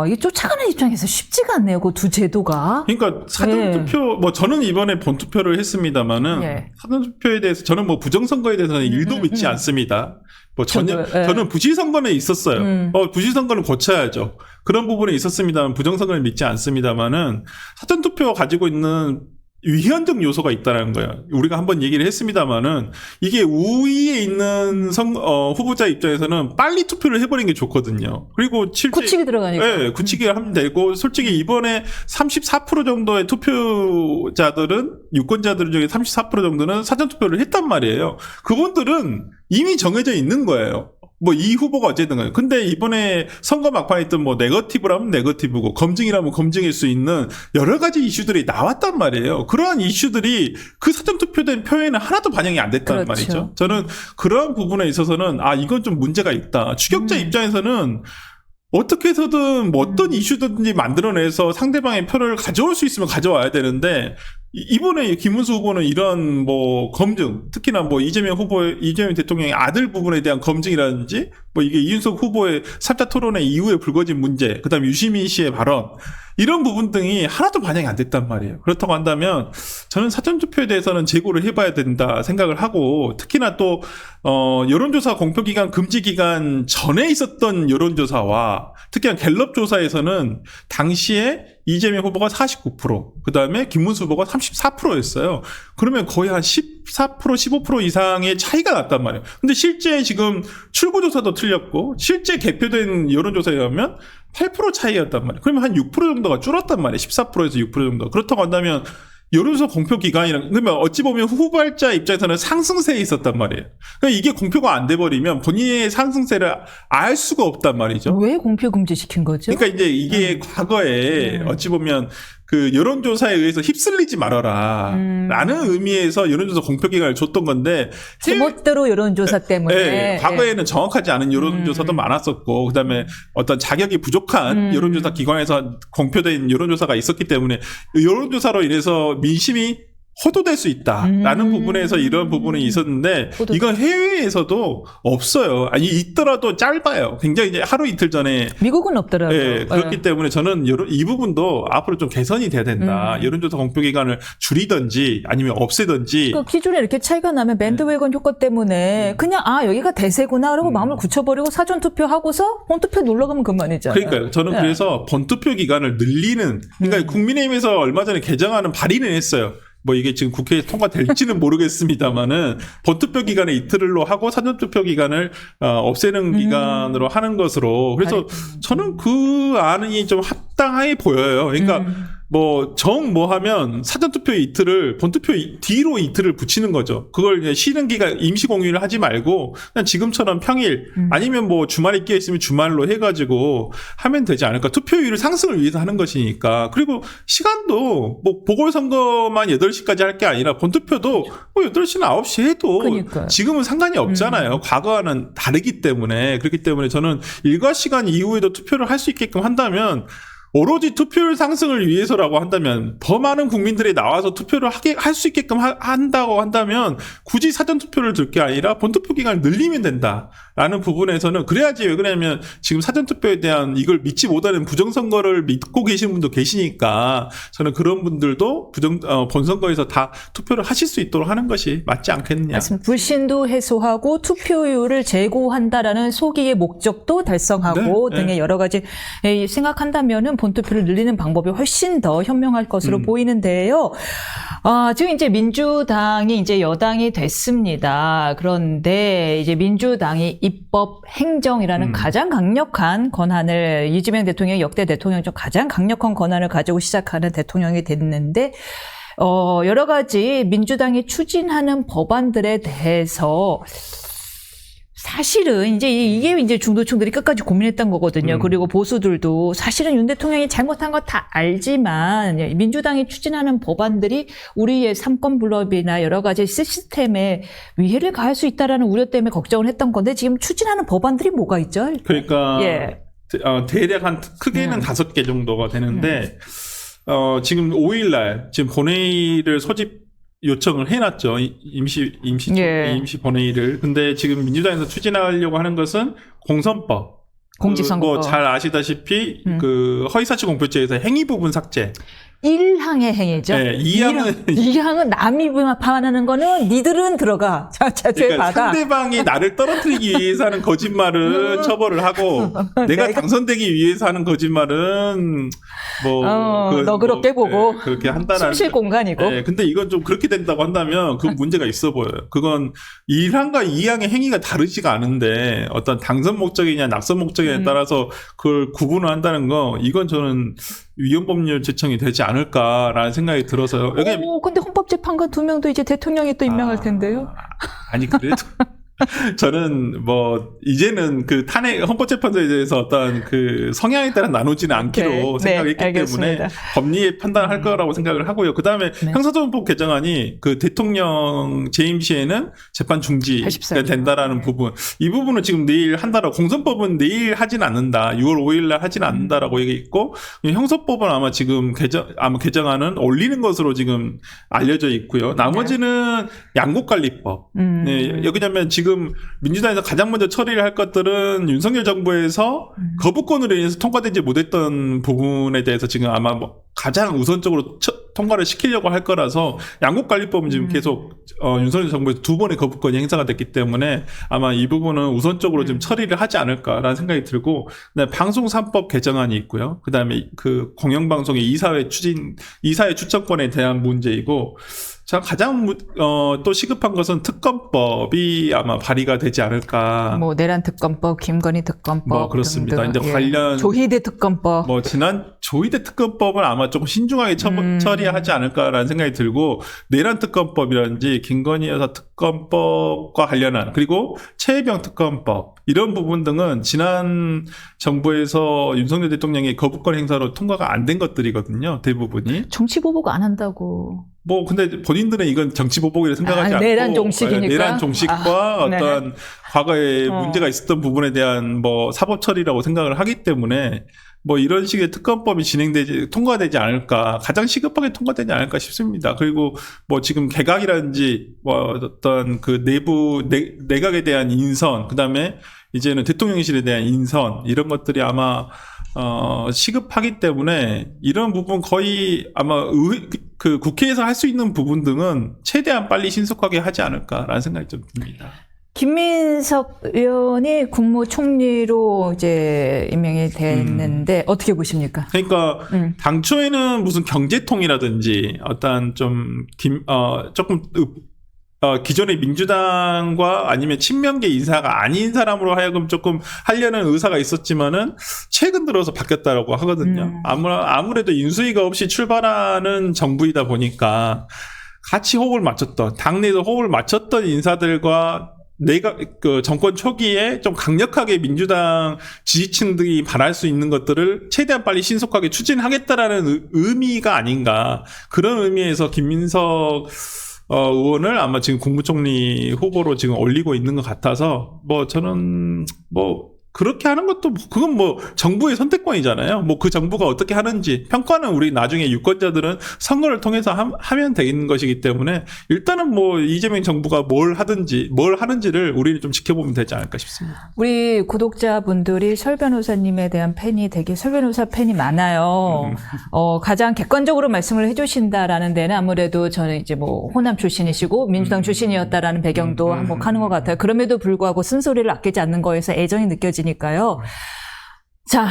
A: 이게 쫓아가는 입장에서 쉽지가 않네요. 그 두 제도가.
B: 그러니까 사전투표, 저는 이번에 본투표를 했습니다만은 사전투표에 대해서 저는 부정선거에 대해서는 일도 믿지 않습니다. 저는 부실선거는 있었어요. 부실선거는 고쳐야죠. 그런 부분에 있었습니다만 부정선거는 믿지 않습니다만은 사전투표가 가지고 있는 위헌적 요소가 있다는 거예요. 우리가 한번 얘기를 했습니다만은 이게 우위에 있는 후보자 입장에서는 빨리 투표를 해버리는 게 좋거든요. 그리고
A: 굳히기 들어가니까.
B: 네, 굳히기 하면 되고, 솔직히 이번에 34% 정도의 유권자들 중에 34% 정도는 사전투표를 했단 말이에요. 그분들은 이미 정해져 있는 거예요. 이 후보가 어쨌든 간에. 근데 이번에 선거 막판에 있던 네거티브라면 네거티브고 검증이라면 검증일 수 있는 여러 가지 이슈들이 나왔단 말이에요. 그러한 이슈들이 그 사전투표된 표에는 하나도 반영이 안 됐단 말이죠. 저는 그러한 부분에 있어서는 이건 좀 문제가 있다. 추격자 입장에서는 어떻게 해서든 어떤 이슈든지 만들어내서 상대방의 표를 가져올 수 있으면 가져와야 되는데, 이번에 김문수 후보는 이런 검증, 특히나 이재명 대통령의 아들 부분에 대한 검증이라든지 이게 이준석 후보의 3차 토론회 이후에 불거진 문제, 그다음에 유시민 씨의 발언, 이런 부분 등이 하나도 반영이 안 됐단 말이에요. 그렇다고 한다면 저는 사전투표에 대해서는 재고를 해봐야 된다 생각을 하고, 특히나 또 여론조사 공표기간 금지기간 전에 있었던 여론조사와 특히나 갤럽 조사에서는 당시에 이재명 후보가 49%, 그 다음에 김문수 후보가 34%였어요. 그러면 거의 한 14%, 15% 이상의 차이가 났단 말이에요. 근데 실제 지금 출구조사도 틀렸고, 실제 개표된 여론조사에 의하면 8% 차이였단 말이에요. 그러면 한 6% 정도가 줄었단 말이에요. 14%에서 6% 정도. 그렇다고 한다면 여론조사 공표 기간이랑, 그러면 어찌 보면 후보자 입장에서는 상승세에 있었단 말이에요. 그러니까 이게 공표가 안 돼버리면 본인의 상승세를 알 수가 없단 말이죠.
A: 왜 공표 금지시킨 거죠?
B: 그러니까 이제 이게 과거에 어찌 보면 그 여론조사에 의해서 휩쓸리지 말아라 라는 의미에서 여론조사 공표 기간을 줬던 건데,
A: 제멋대로 여론조사 때문에
B: 과거에는 정확하지 않은 여론조사도 많았었고, 그다음에 어떤 자격이 부족한 여론조사 기관에서 공표된 여론조사가 있었기 때문에 여론조사로 인해서 민심이 호도될 수 있다라는 부분에서 이런 부분이 있었는데
A: 호도될
B: 이건 해외에서도 없어요. 아니 있더라도 짧아요. 굉장히 이제 하루 이틀 전에
A: 미국은 없더라고요.
B: 예, 그렇기 때문에 저는 이 부분도 앞으로 좀 개선이 돼야 된다. 여론조사 공표 기간을 줄이든지 아니면 없애든지.
A: 그 기존에 이렇게 차이가 나면 밴드웨건 효과 때문에 그냥 여기가 대세구나 그러고 마음을 굳혀버리고 사전 투표하고서 본투표 눌러가면 그만이잖아요.
B: 그러니까요. 저는
A: 네.
B: 그래서 본투표 기간을 늘리는 그러니까 국민의힘에서 얼마 전에 개정안은 발의는 했어요. 뭐 이게 지금 국회에 통과될지는 모르겠습니다만은 본투표 기간을 이틀로 하고 사전투표 기간을 없애는 기간으로 하는 것으로 그래서 저는 그 안이 좀 합당해 보여요. 그러니까 뭐 하면 사전투표 이틀을 본투표 뒤로 이틀을 붙이는 거죠. 그걸 그냥 쉬는 기간 임시 공휴일 하지 말고 그냥 지금처럼 평일 아니면 뭐 주말에 끼어 있으면 주말로 해가지고 하면 되지 않을까. 투표율 상승을 위해서 하는 것이니까. 그리고 시간도 뭐 보궐선거만 8시까지 할 게 아니라 본투표도 뭐 8시나 9시 해도
A: 그러니까요.
B: 지금은 상관이 없잖아요. 과거와는 다르기 때문에. 그렇기 때문에 저는 일과 시간 이후에도 투표를 할 수 있게끔 한다면 오로지 투표율 상승을 위해서라고 한다면 더 많은 국민들이 나와서 투표를 할 수 있게끔 한다고 한다면 굳이 사전투표를 둘 게 아니라 본투표 기간을 늘리면 된다라는 부분에서는 그래야지. 왜 그러냐면 지금 사전투표에 대한 이걸 믿지 못하는 부정선거를 믿고 계신 분도 계시니까 저는 그런 분들도 본선거에서 다 투표를 하실 수 있도록 하는 것이 맞지 않겠느냐.
A: 맞습니다. 불신도 해소하고 투표율을 제고한다라는 소기의 목적도 달성하고
B: 네,
A: 등의 여러 가지 생각한다면은 본투표를 늘리는 방법이 훨씬 더 현명할 것으로 보이는데요. 지금 이제 민주당이 이제 여당이 됐습니다. 그런데 이제 민주당이 입법 행정이라는 가장 강력한 권한을 이재명 대통령이 역대 대통령 중 가장 강력한 권한을 가지고 시작하는 대통령이 됐는데 여러 가지 민주당이 추진하는 법안들에 대해서 사실은 이게 이제 중도층들이 끝까지 고민했던 거거든요. 그리고 보수들도 사실은 윤 대통령이 잘못한 거 다 알지만 민주당이 추진하는 법안들이 우리의 삼권분립이나 여러 가지 시스템에 위해를 가할 수 있다라는 우려 때문에 걱정을 했던 건데 지금 추진하는 법안들이 뭐가 있죠?
B: 그러니까
A: 예.
B: 대략 크게는 5개 정도가 되는데 지금 5일날 지금 본회의를 소집 요청을 해놨죠. 임시 본회의를. 근데 지금 민주당에서 추진하려고 하는 것은 공선법.
A: 공직선거법.
B: 뭐 잘 아시다시피 그 허위사실 공표죄에서 행위 부분 삭제.
A: 1항의 행위죠.
B: 네, 2항은
A: 남이 반하는 거는 니들은 들어가. 죄
B: 그러니까
A: 받아.
B: 상대방이 나를 떨어뜨리기 위해서 하는 거짓말은 처벌을 하고 내가 당선되기 위해서 하는 거짓말은
A: 너그럽게 보고
B: 그렇게 한다는
A: 숨쉴 공간이고.
B: 네, 근데 이건 좀 그렇게 된다고 한다면 그 문제가 있어 보여요. 그건 1항과 2항의 행위가 다르지가 않은데 어떤 당선 목적이냐 낙선 목적에 따라서 그걸 구분을 한다는 거 이건 저는 위헌법률 제청이 되지 않을까라는 생각이 들어서요.
A: 근데 헌법재판관 2명도 이제 대통령이 또 임명할 텐데요.
B: 아니 그래도 저는 이제는 그 헌법재판소에 대해서 어떤 그 성향에 따라 나누지는 않기로 생각했기 때문에 법리에 판단을 할 거라고 생각을 하고요. 그 다음에 형사소송법 개정안이 그 대통령 재임 시에는 재판 중지가 된다라는 부분. 이 부분은 지금 내일 한다라고, 공선법은 내일 하진 않는다. 6월 5일날 하진 않는다라고 얘기했고, 형사법은 아마 지금 개정안은 올리는 것으로 지금 알려져 있고요. 나머지는 양곡관리법. 네, 여기냐면 지금 민주당에서 가장 먼저 처리를 할 것들은 윤석열 정부에서 거부권으로 인해서 통과되지 못했던 부분에 대해서 지금 아마 가장 우선적으로 통과를 시키려고 할 거라서 양곡관리법은 지금 계속 윤석열 정부에서 2번의 거부권이 행사가 됐기 때문에 아마 이 부분은 우선적으로 지금 처리를 하지 않을까라는 생각이 들고, 그다음에 방송 3법 개정안이 있고요. 그다음에 그 공영방송의 이사회 추천권에 대한 문제이고, 자, 가장 또 시급한 것은 특검법이 아마 발의가 되지 않을까.
A: 내란 특검법, 김건희 특검법
B: 그렇습니다.
A: 등등.
B: 이제 관련
A: 조희대 특검법.
B: 지난 조희대 특검법은 아마 조금 신중하게 처리하지 않을까라는 생각이 들고, 내란 특검법이라든지 김건희 여사 특검법과 관련한, 그리고 최혜병 특검법 이런 부분 등은 지난 정부에서 윤석열 대통령의 거부권 행사로 통과가 안 된 것들이거든요. 대부분이.
A: 정치 보복 안 한다고.
B: 근데 본인들은 이건 정치 보복이라 생각하지 않고
A: 내란 종식이니까.
B: 내란 종식과 어떤 과거에 문제가 있었던 부분에 대한 사법 처리라고 생각을 하기 때문에 뭐 이런 식의 특검법이 통과되지 않을까, 가장 시급하게 통과되지 않을까 싶습니다. 그리고 뭐 지금 개각이라든지 뭐 어떤 그 내각에 대한 인선, 그다음에 이제는 대통령실에 대한 인선, 이런 것들이 아마 시급하기 때문에 이런 부분 거의 아마 그 국회에서 할 수 있는 부분 등은 최대한 빨리 신속하게 하지 않을까라는 생각이 좀 듭니다.
A: 김민석 의원이 국무총리로 이제 임명이 됐는데 어떻게 보십니까?
B: 그러니까 당초에는 무슨 경제통이라든지 어떤 조금 기존의 민주당과 아니면 친명계 인사가 아닌 사람으로 하여금 조금 하려는 의사가 있었지만은 최근 들어서 바뀌었다라고 하거든요. 아무래도 인수위가 없이 출발하는 정부이다 보니까 같이 호흡을 맞췄던, 당내에서 호흡을 맞췄던 인사들과 그 정권 초기에 좀 강력하게 민주당 지지층들이 바랄 수 있는 것들을 최대한 빨리 신속하게 추진하겠다라는 의미가 아닌가. 그런 의미에서 김민석 의원을 아마 지금 국무총리 후보로 지금 올리고 있는 것 같아서, 뭐 저는 뭐 그렇게 하는 것도 그건 뭐 정부의 선택권이잖아요. 뭐 그 정부가 어떻게 하는지 평가는 우리 나중에 유권자들은 선거를 통해서 하면 되는 것이기 때문에 일단은 뭐 이재명 정부가 뭘 하는지를 우리는 좀 지켜보면 되지 않을까 싶습니다.
A: 우리 구독자분들이 설 변호사님에 대한 팬이 되게 설 변호사 팬이 많아요. 가장 객관적으로 말씀을 해주신다라는 데는 아무래도 저는 이제 뭐 호남 출신이시고 민주당 출신이었다라는 배경도 한몫하는 것 같아요. 그럼에도 불구하고 쓴소리를 아끼지 않는 거에서 애정이 느껴지니까요. 자,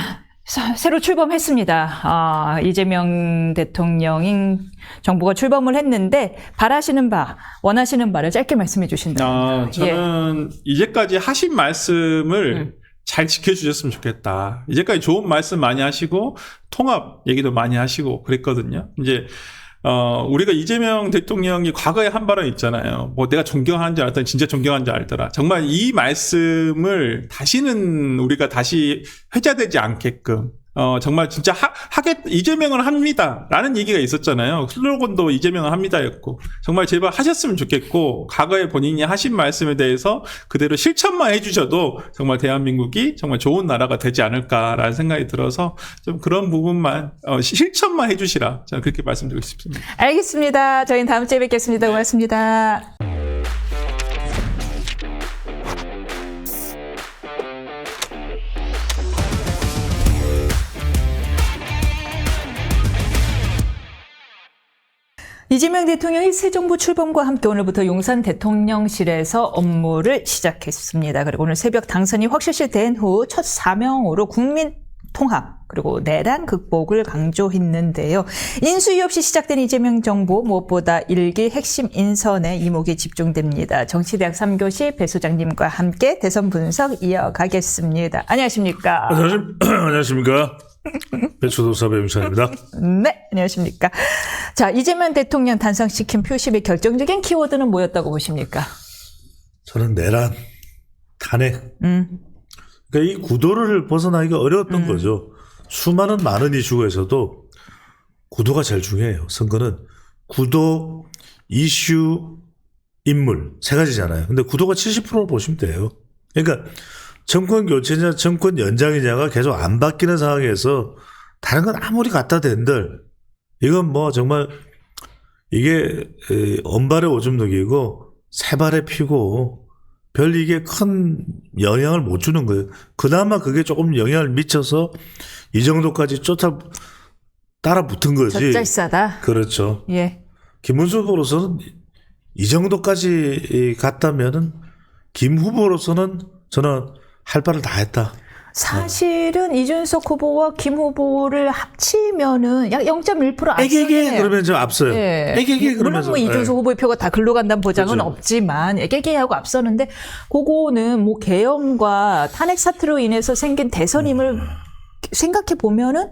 A: 새로 출범했습니다. 이재명 대통령인 정부가 출범을 했는데 바라시는 바, 원하시는 바를 짧게 말씀해 주신다면.
B: 저는 이제까지 하신 말씀을 잘 지켜주셨으면 좋겠다. 이제까지 좋은 말씀 많이 하시고 통합 얘기도 많이 하시고 그랬거든요. 이제 우리가 이재명 대통령이 과거에 한 발언 있잖아요. 뭐 내가 존경하는 줄 알았더니 진짜 존경하는 줄 알더라. 정말 이 말씀을 다시는 우리가 다시 회자되지 않게끔 정말 진짜 이재명은 합니다. 라는 얘기가 있었잖아요. 슬로건도 이재명은 합니다였고. 정말 제발 하셨으면 좋겠고, 과거에 본인이 하신 말씀에 대해서 그대로 실천만 해주셔도 정말 대한민국이 정말 좋은 나라가 되지 않을까라는 생각이 들어서 좀 그런 부분만, 실천만 해주시라. 저는 그렇게 말씀드리고 싶습니다.
A: 알겠습니다. 저희는 다음 주에 뵙겠습니다. 고맙습니다. 이재명 대통령이 새 정부 출범과 함께 오늘부터 용산 대통령실에서 업무를 시작했습니다. 그리고 오늘 새벽 당선이 확실시 된 후 첫 사명으로 국민 통합 그리고 내란 극복을 강조했는데요. 인수위 없이 시작된 이재명 정부 무엇보다 1기 핵심 인선에 이목이 집중됩니다. 정치대학 3교시 배 소장님과 함께 대선 분석 이어가겠습니다. 안녕하십니까?
C: 안녕하십니까? 배추도사 배용찬입니다.
A: 네, 안녕하십니까? 자, 이재명 대통령 탄생시킨 표심의 결정적인 키워드는 뭐였다고 보십니까?
C: 저는 내란, 탄핵. 그러니까 이 구도를 벗어나기가 어려웠던 거죠. 수많은 많은 이슈에서도 구도가 제일 중요해요. 선거는 구도, 이슈, 인물 세 가지잖아요. 근데 구도가 70%를 보시면 돼요. 그러니까 정권 교체냐 정권 연장이냐가 계속 안 바뀌는 상황에서 다른 건 아무리 갖다 댄들 이건 뭐 정말 이게 언발에 오줌 누기고 새발에 피고 별 이게 큰 영향을 못 주는 거예요. 그나마 그게 조금 영향을 미쳐서 이 정도까지 따라 붙은 거지.
A: 젖잘싸다.
C: 그렇죠.
A: 예.
C: 김문수 후보로서는 이 정도까지 갔다면은 김 후보로서는 저는 할 바를 다 했다.
A: 사실은 이준석 후보와 김 후보를 합치면은 약 0.1%
C: 애게게 그러면 좀 앞서요.
A: 예.
C: 애게게
A: 물론
C: 그러면서
A: 뭐 이준석 후보의 표가 다 글로 간다는 보장은
C: 그렇죠.
A: 없지만 애게게하고 앞서는데 그거는 뭐 계엄과 탄핵 사태로 인해서 생긴 대선임을 생각해 보면은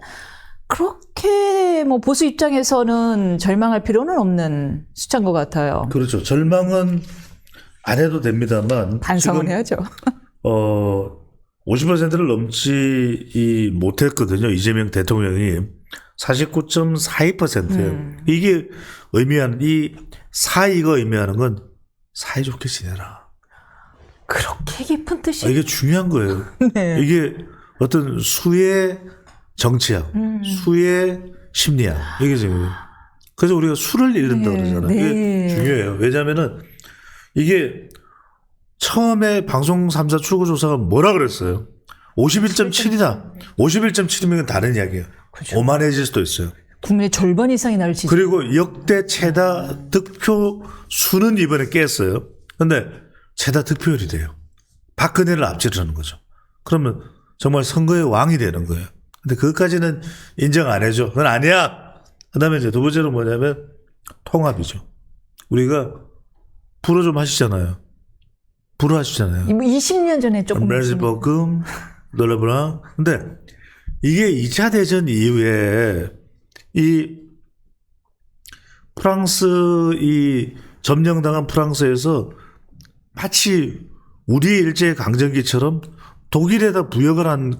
A: 그렇게 뭐 보수 입장에서는 절망할 필요는 없는 숫자인 것 같아요.
C: 그렇죠. 절망은 안 해도 됩니다만
A: 반성은
C: 지금
A: 해야죠.
C: 50%를 넘지 못했거든요. 이재명 대통령이 49.42%예요. 이게 의미하는 이 사이가 의미하는 건 사이좋게 지내라.
A: 그렇게 깊은 뜻이
C: 이게 중요한 거예요.
A: 네.
C: 이게 어떤 수의 정치학, 수의 심리학 이게 지금 그래서 우리가 수를 잃는다
A: 네,
C: 그러잖아요.
A: 네.
C: 이게 중요해요. 왜냐하면은 이게 처음에 방송 3사 출구조사가 뭐라 그랬어요? 51.7이다. 51.7이면 다른 이야기예요.
A: 그죠.
C: 오만해질 수도 있어요.
A: 국민의 절반 이상이 나를 지지.
C: 그리고 역대 최다 득표 수는 이번에 깼어요. 근데 최다 득표율이 돼요. 박근혜를 앞지르는 거죠. 그러면 정말 선거의 왕이 되는 거예요. 근데 그것까지는 인정 안 해줘. 그건 아니야. 그 다음에 이제 두 번째는 뭐냐면 통합이죠. 우리가 불어 좀 하시잖아요. 불어 하시잖아요.
A: 20년 전에 조금.
C: 볶음, 놀라브랑. 근데 이게 2차 대전 이후에 이 프랑스 이 점령당한 프랑스에서 마치 우리의 일제 강점기처럼 독일에다 부역을 한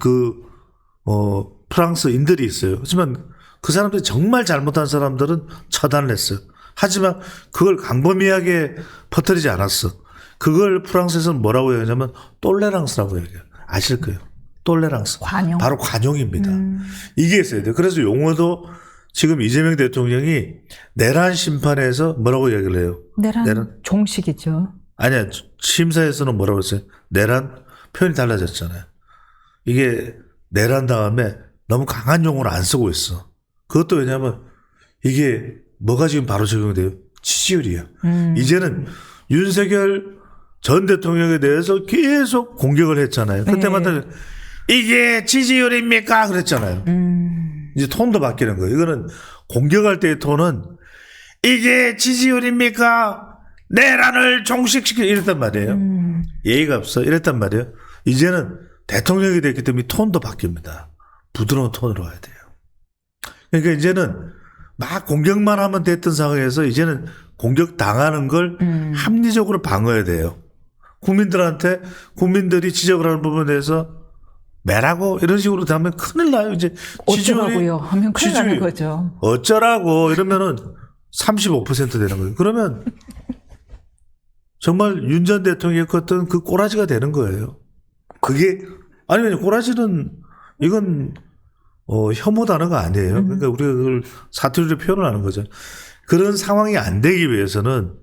C: 프랑스인들이 있어요. 하지만 그 사람들이 정말 잘못한 사람들은 처단을 했어요. 하지만 그걸 광범위하게 퍼뜨리지 않았어. 그걸 프랑스에서는 뭐라고 얘기하냐면 똘레랑스라고 얘기해요. 아실 거예요. 똘레랑스.
A: 관용.
C: 바로 관용입니다. 이게 있어야 돼요. 그래서 용어도 지금 이재명 대통령이 내란 심판에서 뭐라고 얘기를 해요?
A: 내란 종식이죠.
C: 아니야. 심사에서는 뭐라고 했어요? 내란 표현이 달라졌잖아요. 이게 내란 다음에 너무 강한 용어를 안 쓰고 있어. 그것도 왜냐하면 이게 뭐가 지금 바로 적용이 돼요? 지지율이야. 이제는 윤석열 전 대통령에 대해서 계속 공격을 했잖아요. 그때마다
A: 네.
C: 이게 지지율입니까? 그랬잖아요. 이제 톤도 바뀌는 거예요. 이거는 공격할 때의 톤은 이게 지지율입니까? 내란을 종식시켜 이랬단 말이에요. 예의가 없어 이랬단 말이에요. 이제는 대통령이 됐기 때문에 톤도 바뀝니다. 부드러운 톤으로 가야 돼요. 그러니까 이제는 막 공격만 하면 됐던 상황에서 이제는 공격 당하는 걸 합리적으로 방어해야 돼요. 국민들이 지적을 하는 부분에 대해서 매라고 이런 식으로 하면 큰일 나요. 이제
A: 어쩌라고요 하면 큰일 나는
C: 지지율이
A: 거죠.
C: 어쩌라고 이러면은 35% 되는 거예요. 그러면 정말 윤 전 대통령이 겪었던 그 꼬라지가 되는 거예요. 그게 아니면 꼬라지는 이건 혐오 단어가 아니에요. 그러니까 우리가 그걸 사투리로 표현을 하는 거죠. 그런 상황이 안 되기 위해서는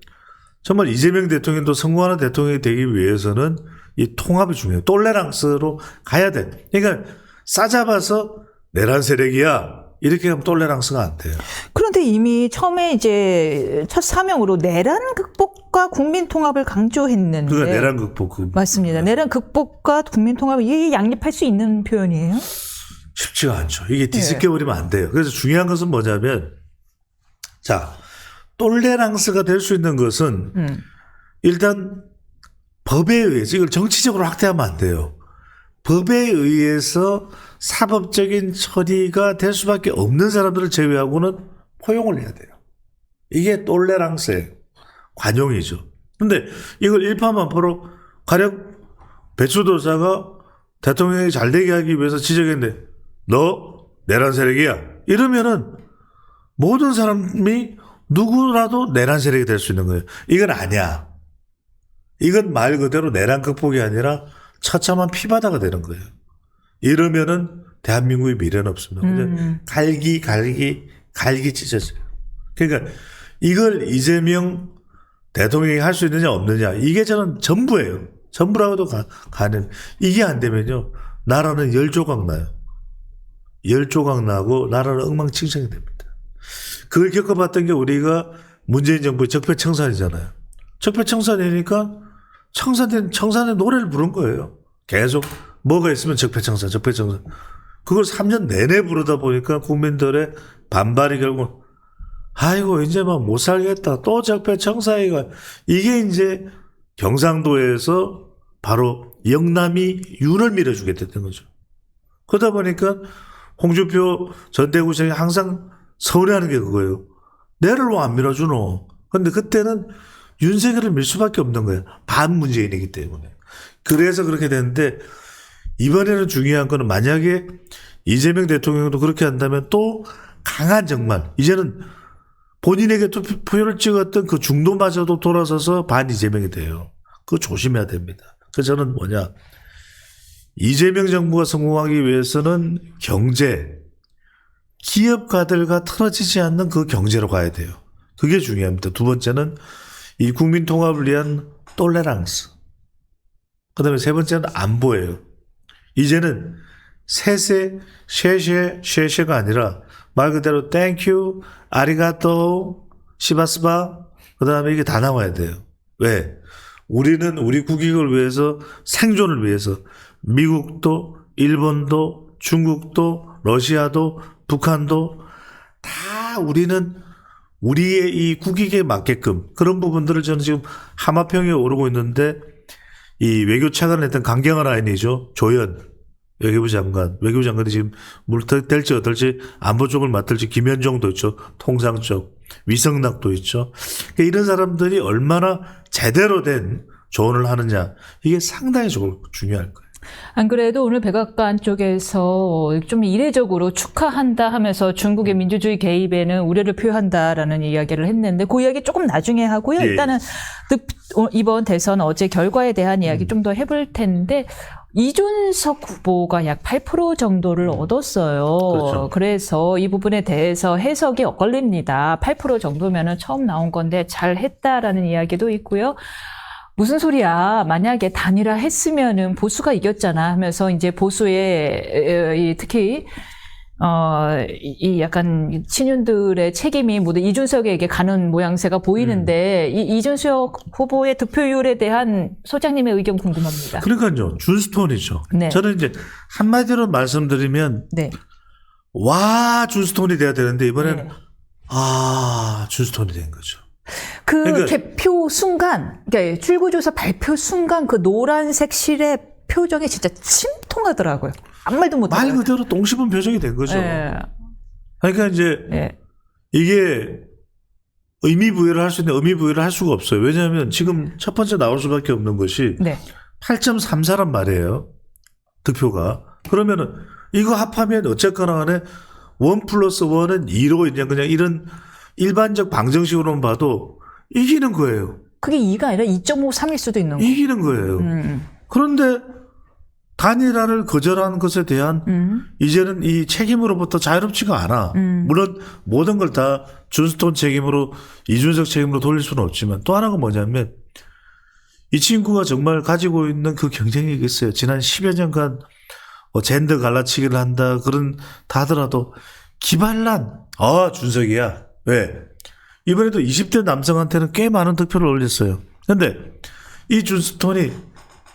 C: 정말 이재명 대통령도 성공하는 대통령이 되기 위해서는 이 통합이 중요해요. 똘레랑스로 가야 돼. 그러니까 싸잡아서 내란 세력이야. 이렇게 하면 똘레랑스가 안 돼요.
A: 그런데 이미 처음에 이제 첫 사명으로 내란 극복과 국민 통합을 강조했는데.
C: 그가 내란 극복.
A: 맞습니다. 내란 극복과 국민 통합을 이게 양립할 수 있는 표현이에요?
C: 쉽지가 않죠. 이게 뒤집겨버리면 안 돼요. 그래서 중요한 것은 뭐냐면 자 똘레랑스가 될 수 있는 것은 일단 법에 의해서 이걸 정치적으로 확대하면 안 돼요. 법에 의해서 사법적인 처리가 될 수밖에 없는 사람들을 제외하고는 포용을 해야 돼요. 이게 똘레랑스의 관용이죠. 그런데 이걸 일파만파로 가령 배추도사가 대통령이 잘되게 하기 위해서 지적했는데 너 내란 세력이야. 이러면은 모든 사람이 누구라도 내란 세력이 될 수 있는 거예요. 이건 아니야. 이건 말 그대로 내란 극복이 아니라 처참한 피바다가 되는 거예요. 이러면은 대한민국의 미래는 없습니다. 갈기 찢어져요. 그러니까 이걸 이재명 대통령이 할 수 있느냐 없느냐 이게 저는 전부예요. 전부라고도 가능. 이게 안 되면요 나라는 열조각 나요. 열조각 나고 나라는 엉망진창이 됩니다. 그걸 겪어봤던 게 우리가 문재인 정부의 적폐청산이잖아요. 적폐청산이니까 청산의 노래를 부른 거예요. 계속 뭐가 있으면 적폐청산. 그걸 3년 내내 부르다 보니까 국민들의 반발이 결국 아이고 이제 막 못 살겠다. 또 적폐청산이가 이게 이제 경상도에서 바로 영남이 윤을 밀어주게 됐던 거죠. 그러다 보니까 홍준표 전 대구청이 항상 서운해하는 게 그거예요. 내를 왜 안 밀어주노? 근데 그때는 윤석열을 밀 수밖에 없는 거예요. 반문재인이기 때문에. 그래서 그렇게 됐는데 이번에는 중요한 거는 만약에 이재명 대통령도 그렇게 한다면 또 강한 정말 이제는 본인에게 투표를 찍었던 그 중도마저도 돌아서서 반 이재명이 돼요. 그거 조심해야 됩니다. 그래서 저는 이재명 정부가 성공하기 위해서는 경제, 기업가들과 틀어지지 않는 그 경제로 가야 돼요. 그게 중요합니다. 두 번째는 이 국민 통합을 위한 톨레랑스. 그다음에 세 번째는 안보예요. 이제는 세세 쉐쉐가 아니라 말 그대로 땡큐, 아리가또, 시바스바 그다음에 이게 다 나와야 돼요. 왜? 우리는 우리 국익을 위해서 생존을 위해서 미국도 일본도 중국도 러시아도 북한도 다 우리는 우리의 이 국익에 맞게끔 그런 부분들을 저는 지금 하마평에 오르고 있는데 이 외교 차관을 했던 강경한 라인이죠. 조연 외교부 장관이 지금 될지 어떨지 안보 쪽을 맡을지 김현정도 있죠. 통상 쪽 위성락도 있죠. 그러니까 이런 사람들이 얼마나 제대로 된 조언을 하느냐 이게 상당히 중요할 거예요.
A: 안 그래도 오늘 백악관 쪽에서 좀 이례적으로 축하한다 하면서 중국의 민주주의 개입에는 우려를 표한다라는 이야기를 했는데 그 이야기 조금 나중에 하고요.
C: 예.
A: 일단은 이번 대선 어제 결과에 대한 이야기 좀 더 해볼 텐데 이준석 후보가 약 8% 정도를 얻었어요.
C: 그렇죠.
A: 그래서 이 부분에 대해서 해석이 엇갈립니다. 8% 정도면은 처음 나온 건데 잘 했다라는 이야기도 있고요. 무슨 소리야. 만약에 단일화 했으면은 보수가 이겼잖아 하면서 이제 보수의 특히 이 약간 친윤들의 책임이 모두 이준석에게 가는 모양새가 보이는데 이 이준석 후보의 득표율에 대한 소장님의 의견 궁금합니다.
C: 그러니까요. 준스톤이죠.
A: 네.
C: 저는 이제 한마디로 말씀드리면
A: 네.
C: 와 준스톤이 돼야 되는데 이번에는
A: 네.
C: 준스톤이 된 거죠.
A: 그
C: 그러니까
A: 개표 순간, 그러니까 출구조사 발표 순간 그 노란색 실의 표정이 진짜 침통하더라고요. 아무 말도
C: 말
A: 못하고.
C: 그대로 똥 씹은 표정이 된 거죠.
A: 네.
C: 그러니까 이제
A: 네.
C: 이게 의미 부여를 할 수 있는 의미 부여를 할 수가 없어요. 왜냐하면 지금 첫 번째 나올 수밖에 없는 것이
A: 네.
C: 8.34란 말이에요. 득표가. 그러면은 이거 합하면 어쨌거나 간에 1+1은 2로 이제 그냥 이런 일반적 방정식으로만 봐도 이기는 거예요.
A: 그게 2가 아니라 2.53일 수도 있는 거예요.
C: 이기는 거예요. 그런데 단일화를 거절한 것에 대한 이제는 이 책임으로부터 자유롭지가 않아. 물론 모든 걸 다 준스톤 책임으로 이준석 책임으로 돌릴 수는 없지만 또 하나가 뭐냐면 이 친구가 정말 가지고 있는 그 경쟁력이 있어요. 지난 10여 년간 젠더 갈라치기를 한다 그런 다 하더라도 기발란 준석이야. 왜? 이번에도 20대 남성한테는 꽤 많은 득표를 올렸어요. 근데 이 준스톤이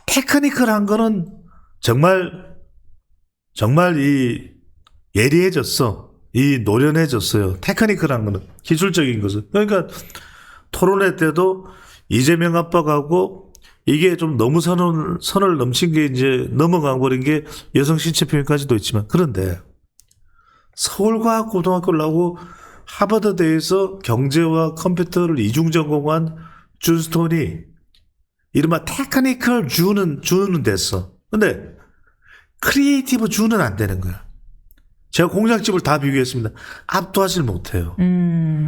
C: 테크니컬한 거는 정말 이 예리해졌어. 이 노련해졌어요. 테크니컬한 거는 기술적인 것은. 그러니까 토론회 때도 이재명 압박하고 이게 좀 너무 선을 넘친 게 이제 넘어가 버린 게 여성 신체 표현까지도 있지만 그런데 서울과학고등학교를 나오고 하버드대에서 경제와 컴퓨터를 이중 전공한 준스톤이 이른바 테크니컬 주는 됐어. 근데 크리에이티브 주는 안 되는 거야. 제가 공장집을 다 비교했습니다. 압도하지 못해요.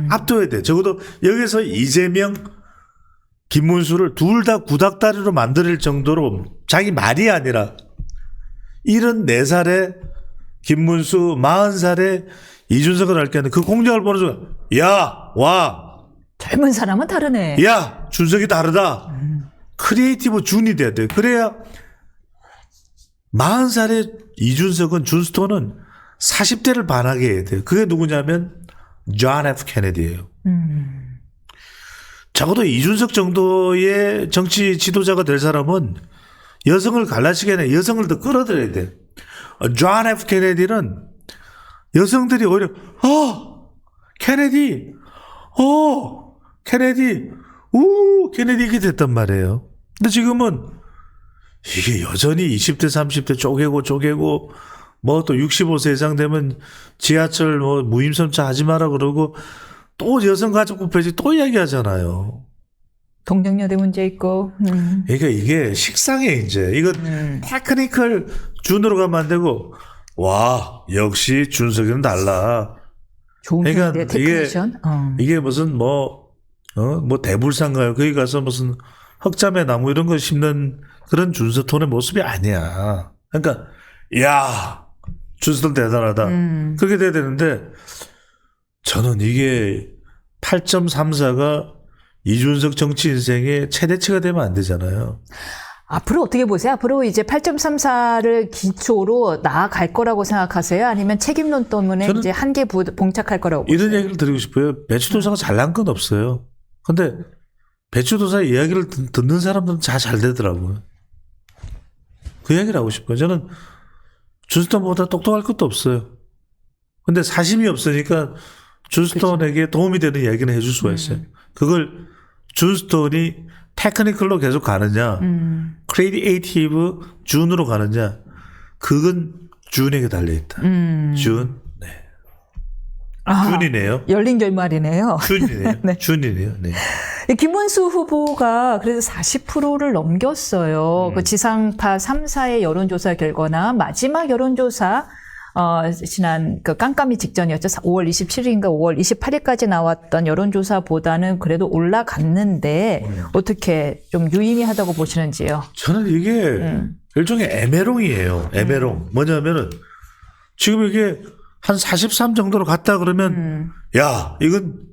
C: 압도해야 돼. 적어도 여기서 이재명, 김문수를 둘 다 구닥다리로 만들 정도로 자기 말이 아니라 74살에 김문수, 40살에 이준석을 할 때는 그 공장을 보는 순간 와
A: 젊은 사람은 다르네.
C: 야 준석이 다르다. 크리에이티브 준이 돼야 돼. 그래야 40살의 이준석은 준스톤은 40대를 반하게 해야 돼요. 그게 누구냐면 존 F 케네디예요. 적어도 이준석 정도의 정치 지도자가 될 사람은 여성을 갈라치게 아니라 여성을 더 끌어들여야 돼. 존 F 케네디는 여성들이 오히려 케네디 이렇게 됐단 말이에요. 근데 지금은 이게 여전히 20대 30대 쪼개고 뭐 또 65세 이상 되면 지하철 뭐 무임선차 하지 마라 그러고 또 여성가족부 폐지 또 이야기하잖아요.
A: 동정여대 문제 있고.
C: 그러니까 이게 식상해 이제. 이거 테크니컬 준으로 가면 안 되고 와 역시 준석이는 달라.
A: 좋은
C: 그러니까
A: 편인데 테크니션.
C: 이게 무슨 뭐 대불상가요. 거기 가서 무슨 흑자매 나무 이런 거 심는 그런 준스톤의 모습이 아니야. 그러니까 야 준수는 대단하다. 그렇게 돼야 되는데 저는 이게 8.34가 이준석 정치 인생의 최대치가 되면 안 되잖아요.
A: 앞으로 어떻게 보세요? 앞으로 이제 8.34를 기초로 나아갈 거라고 생각하세요? 아니면 책임론 때문에
C: 저는
A: 이제 한계 봉착할 거라고 보세요?
C: 이런 얘기를 드리고 싶어요. 배추도사가 잘난 건 없어요. 근데 배추도사의 이야기를 듣는 사람들은 다 잘 되더라고요. 그 이야기를 하고 싶어요. 저는 준스톤보다 똑똑할 것도 없어요. 근데 사심이 없으니까 준스톤에게 도움이 되는 이야기는 해줄 수가 있어요. 그걸 준스톤이 테크니컬로 계속 가느냐, 크리에이티브 준으로 가느냐, 그건 준에게 달려있다. 준, 네. 준이네요.
A: 열린 결말이네요.
C: 준이네요.
A: 네.
C: 준이네요. 네.
A: 김문수 후보가 그래서 40%를 넘겼어요. 그 지상파 3사의 여론조사 결과나 마지막 여론조사, 지난 그 깜깜이 직전이었죠. 5월 27일인가 5월 28일까지 나왔던 여론조사보다는 그래도 올라갔는데 어떻게 좀 유의미하다고 보시는지요?
C: 저는 이게 일종의 애매롱이에요. 애매롱. 뭐냐면은 지금 이게 한 43 정도로 갔다 그러면 야, 이건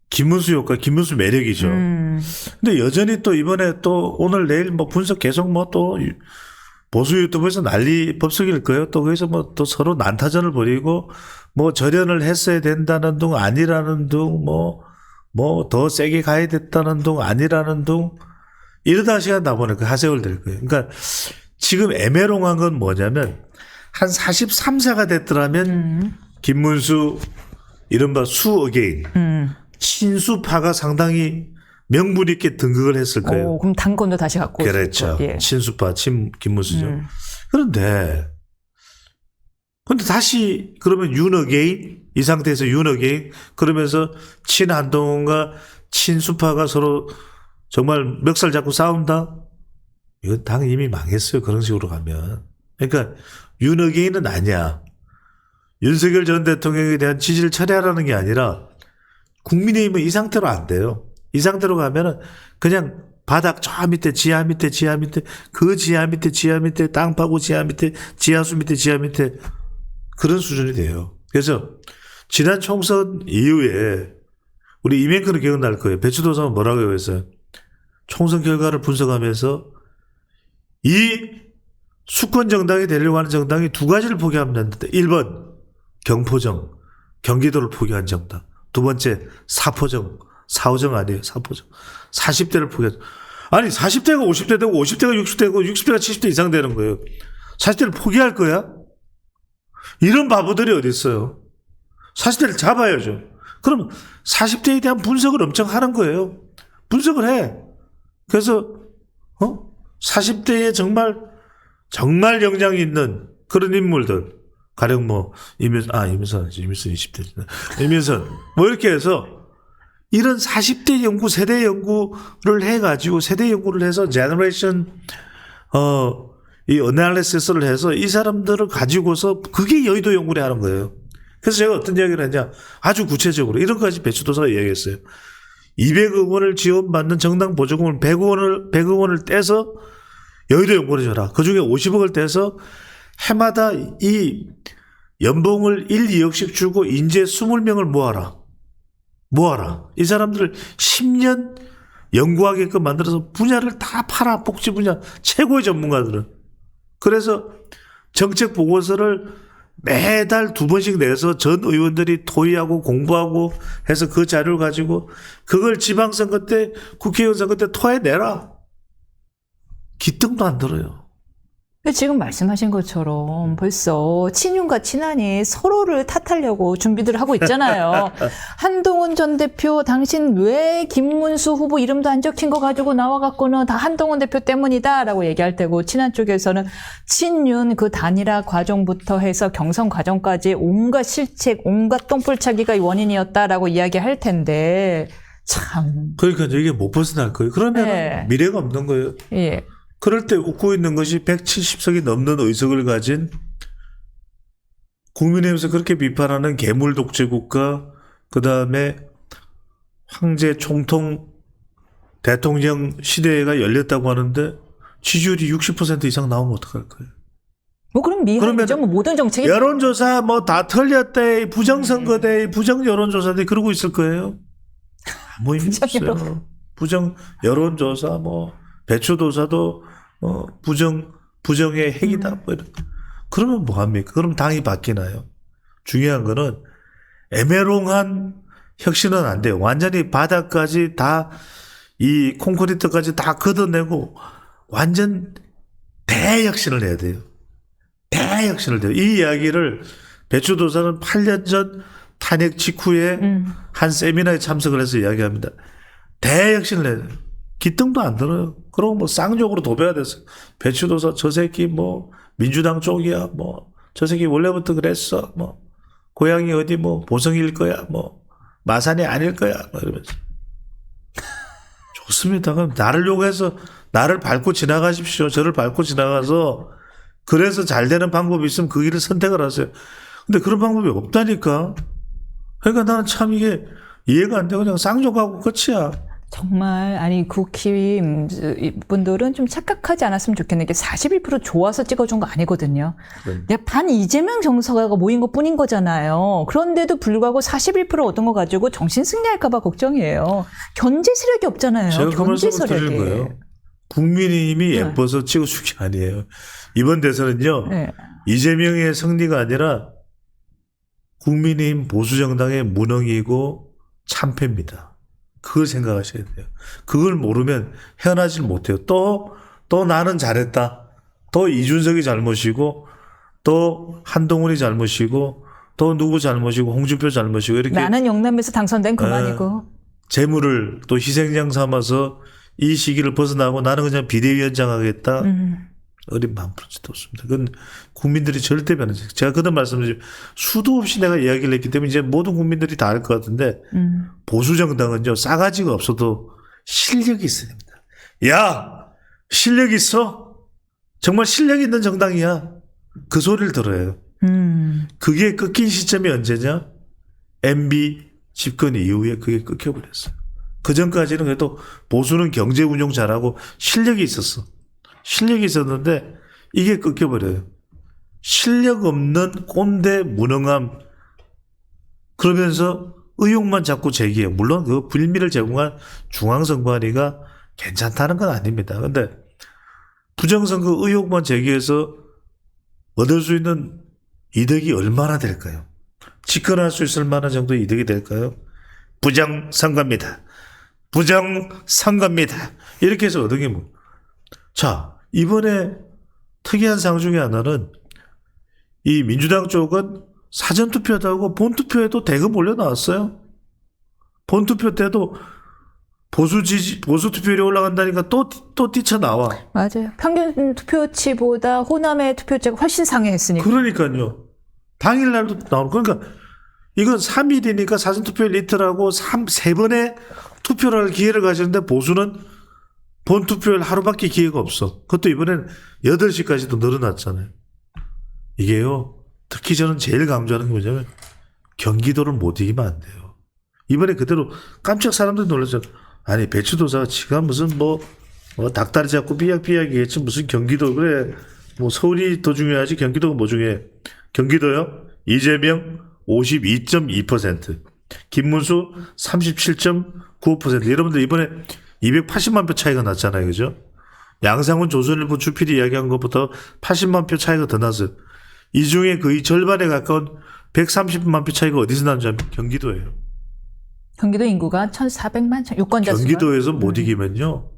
C: 김문수 효과, 김문수 매력이죠. 근데 여전히 또 이번에 또 오늘 내일 뭐 분석 계속 뭐 또 보수 유튜브에서 난리 법석일 거예요. 또 거기서 뭐 또 서로 난타전을 벌이고 뭐 절연을 했어야 된다는 둥 아니라는 둥 뭐 더 세게 가야 됐다는 둥 아니라는 둥 이러다 시간 나 보니까 하세월 될 거예요. 그러니까 지금 애매롱한 건 뭐냐면 한 43세가 됐더라면 김문수 이른바 수 어게인 친수파가 상당히 명분 있게 등극을 했을 거예요.
A: 그럼 당권도 다시 갖고 오실
C: 그렇죠.
A: 거예요. 예.
C: 친수파 김문수죠. 그런데 다시 그러면 윤 어게인 이 상태에서 윤 어게인 그러면서 친한동훈과 친수파가 서로 정말 멱살 잡고 싸운다? 이건 당 이미 망했어요. 그런 식으로 가면. 그러니까 윤 어게인은 아니야. 윤석열 전 대통령에 대한 지지를 철회하라는 게 아니라 국민의힘은 이 상태로 안 돼요. 이 상태로 가면은 그냥 바닥 저 밑에 지하 밑에 그 지하 밑에 땅 파고 지하 밑에 지하수 밑에 지하 밑에 그런 수준이 돼요. 그래서 지난 총선 이후에 우리 이명근은 기억날 거예요. 배추도사는 뭐라고 했어요? 총선 결과를 분석하면서 이 수권 정당이 되려고 하는 정당이 두 가지를 포기하면 된다. 1번 경포정, 경기도를 포기한 정당. 두 번째 사포정, 사오정 아니에요. 사포정. 40대를 포기하죠. 아니 40대가 50대 되고 50대가 60대 되고 60대가 70대 이상 되는 거예요. 40대를 포기할 거야? 이런 바보들이 어디 있어요. 40대를 잡아야죠. 그럼 40대에 대한 분석을 엄청 하는 거예요. 분석을 해. 그래서 40대에 정말 영향이 있는 그런 인물들 가령 뭐 이민선 20대 이민선 뭐 이렇게 해서 이런 40대 연구 세대 연구를 해가지고 세대 연구를 해서 제너레이션 이 어널리시스를 해서 이 사람들을 가지고서 그게 여의도 연구를 하는 거예요. 그래서 제가 어떤 이야기를 했냐 아주 구체적으로 이런 것까지 배추도사가 이야기했어요. 200억 원을 지원받는 정당 보조금을 100억 원을 떼서 여의도 연구를 줘라. 그중에 50억을 떼서 해마다 이 연봉을 1, 2억씩 주고 인재 20명을 모아라. 이 사람들을 10년 연구하게끔 만들어서 분야를 다 팔아. 복지 분야 최고의 전문가들은. 그래서 정책 보고서를 매달 2번씩 내서 전 의원들이 토의하고 공부하고 해서 그 자료를 가지고 그걸 지방선거 때 국회의원 선거 때 토해내라. 기등도 안 들어요.
A: 지금 말씀하신 것처럼 벌써 친윤과 친한이 서로를 탓하려고 준비들 하고 있잖아요. 한동훈 전 대표 당신 왜 김문수 후보 이름도 안 적힌 거 가지고 나와갖고는 다 한동훈 대표 때문이다라고 얘기할 테고 친한 쪽에서는 친윤 그 단일화 과정부터 해서 경선 과정까지 온갖 실책, 온갖 똥불차기가 원인이었다라고 이야기할 텐데 참.
C: 그러니까 이게 못 벗어날 거예요. 그러면
A: 네.
C: 미래가 없는 거예요.
A: 예.
C: 그럴 때 웃고 있는 것이 170석이 넘는 의석을 가진 국민의힘에서 그렇게 비판하는 괴물 독재 국가, 그 다음에 황제 총통 대통령 시대가 열렸다고 하는데 지지율이 60% 이상 나오면 어떡할 거예요?
A: 뭐 그럼 미흡이죠. 뭐 모든 정책이
C: 여론조사 뭐 다 틀렸대, 부정선거대, 부정 여론조사대 그러고 있을 거예요. 아무 의미 없어요. 부정 여론조사 뭐 배추도사도 부정의 핵이다. 뭐 이런. 그러면 뭐 합니까? 그럼 당이 바뀌나요? 중요한 거는 애매롱한 혁신은 안 돼요. 완전히 바닥까지 다 이 콘크리트까지 다 걷어내고 완전 대혁신을 해야 돼요. 대혁신을 돼요. 이 이야기를 배추도사는 8년 전 탄핵 직후에 한 세미나에 참석을 해서 이야기합니다. 대혁신을 해야 돼요. 기등도 안 들어요. 그러고 뭐 쌍욕으로 도배가 됐어요. 배추도사 저 새끼 뭐 민주당 쪽이야. 뭐 저 새끼 원래부터 그랬어. 뭐 고향이 어디 뭐 보성일 거야. 뭐 마산이 아닐 거야. 뭐 이러면서. 좋습니다. 그럼 나를 욕해서 나를 밟고 지나가십시오. 저를 밟고 지나가서 그래서 잘 되는 방법이 있으면 그 길을 선택을 하세요. 근데 그런 방법이 없다니까. 그러니까 나는 참 이해가 안 돼. 그냥 쌍욕하고 끝이야.
A: 정말 아니 국힘 분들은 좀 착각하지 않았으면 좋겠는 게 41% 좋아서 찍어준 거 아니거든요. 그냥 반 이재명 정서가 모인 것뿐인 거잖아요. 그런데도 불구하고 41% 얻은 거 가지고 정신 승리할까 봐 걱정이에요. 견제 세력이 없잖아요.
C: 제가 그
A: 견제
C: 말씀을 드리는 거예요. 국민의힘이 예뻐서 찍어준 게 아니에요. 이번 대선은요.
A: 네.
C: 이재명의 승리가 아니라 국민의힘 보수정당의 무능이고 참패입니다. 그걸 생각하셔야 돼요. 그걸 모르면 헤어나질 못해요. 또 나는 잘했다. 또 이준석이 잘못이고 또 한동훈이 잘못이고 또 누구 잘못이고 홍준표 잘못이고 이렇게
A: 나는 영남에서 당선된 그만이고
C: 재물을 또 희생양 삼아서 이 시기를 벗어나고 나는 그냥 비대위원장 하겠다. 어린 마음 부르지도 없습니다. 그건 국민들이 절대 변하지. 제가 그런 말씀을 수도 없이 내가 이야기를 했기 때문에 이제 모든 국민들이 다 알 것 같은데 보수 정당은요 싸가지가 없어도 실력이 있어야 됩니다. 야 실력 있어? 정말 실력 있는 정당이야. 그 소리를 들어요. 그게 끊긴 시점이 언제냐? MB 집권 이후에 그게 끊겨버렸어요. 그 전까지는 그래도 보수는 경제 운용 잘하고 실력이 있었어. 실력이 있었는데 이게 끊겨버려요. 실력 없는 꼰대 무능함 그러면서 의혹만 자꾸 제기해요. 물론 그 불미를 제공한 중앙선관위가 괜찮다는 건 아닙니다. 그런데 부정선거 의혹만 제기해서 얻을 수 있는 이득이 얼마나 될까요? 집권할 수 있을 만한 정도의 이득이 될까요? 부정선거입니다. 부정선거입니다. 이렇게 해서 얻은 게 뭐. 자, 이번에 특이한 상황 중에 하나는 이 민주당 쪽은 사전투표도 하고 본투표에도 대금 올려놨어요. 본투표 때도 보수 투표율이 올라간다니까 또 뛰쳐나와.
A: 맞아요. 평균 투표치보다 호남의 투표자가 훨씬 상회했으니까.
C: 그러니까요. 당일날도 나오고. 그러니까 이건 3일이니까 사전투표일 이틀하고 3번의 투표를 할 기회를 가지는데 보수는 본투표일 하루밖에 기회가 없어. 그것도 이번엔 8시까지도 늘어났잖아요. 이게요. 특히 저는 제일 강조하는 게 뭐냐면 경기도를 못 이기면 안 돼요. 이번에 그대로 깜짝 사람들이 놀랐죠. 아니 배추도사가 지가 무슨 뭐 닭다리 잡고 삐약삐약이겠지 무슨 경기도 그래. 뭐 서울이 더 중요하지 경기도가 뭐 중요해. 경기도요. 이재명 52.2%, 김문수 37.95%. 여러분들 이번에 280만 표 차이가 났잖아요. 그죠? 양상훈 조선일보 주필이 이야기한 것부터 80만 표 차이가 더 났어요. 이 중에 거의 절반에 가까운 130만 표 차이가 어디서 나는지 아면 경기도예요.
A: 경기도 인구가 1,400만 유권자 수가.
C: 경기도에서 못 이기면요.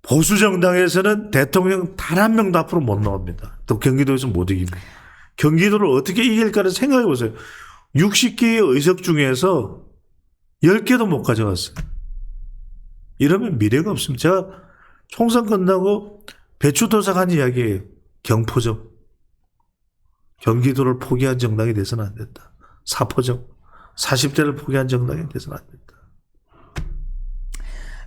C: 보수 정당에서는 대통령 단 한 명도 앞으로 못 나옵니다. 또 경기도에서 못 이깁니다. 경기도를 어떻게 이길까를 생각해 보세요. 60개의 의석 중에서 10개도 못 가져갔어요. 이러면 미래가 없습니다. 제가 총선 끝나고 배추도사가 한 이야기예요. 경포정. 경기도를 포기한 정당이 돼서는 안 된다. 사포정. 40대를 포기한 정당이 돼서는 안 된다.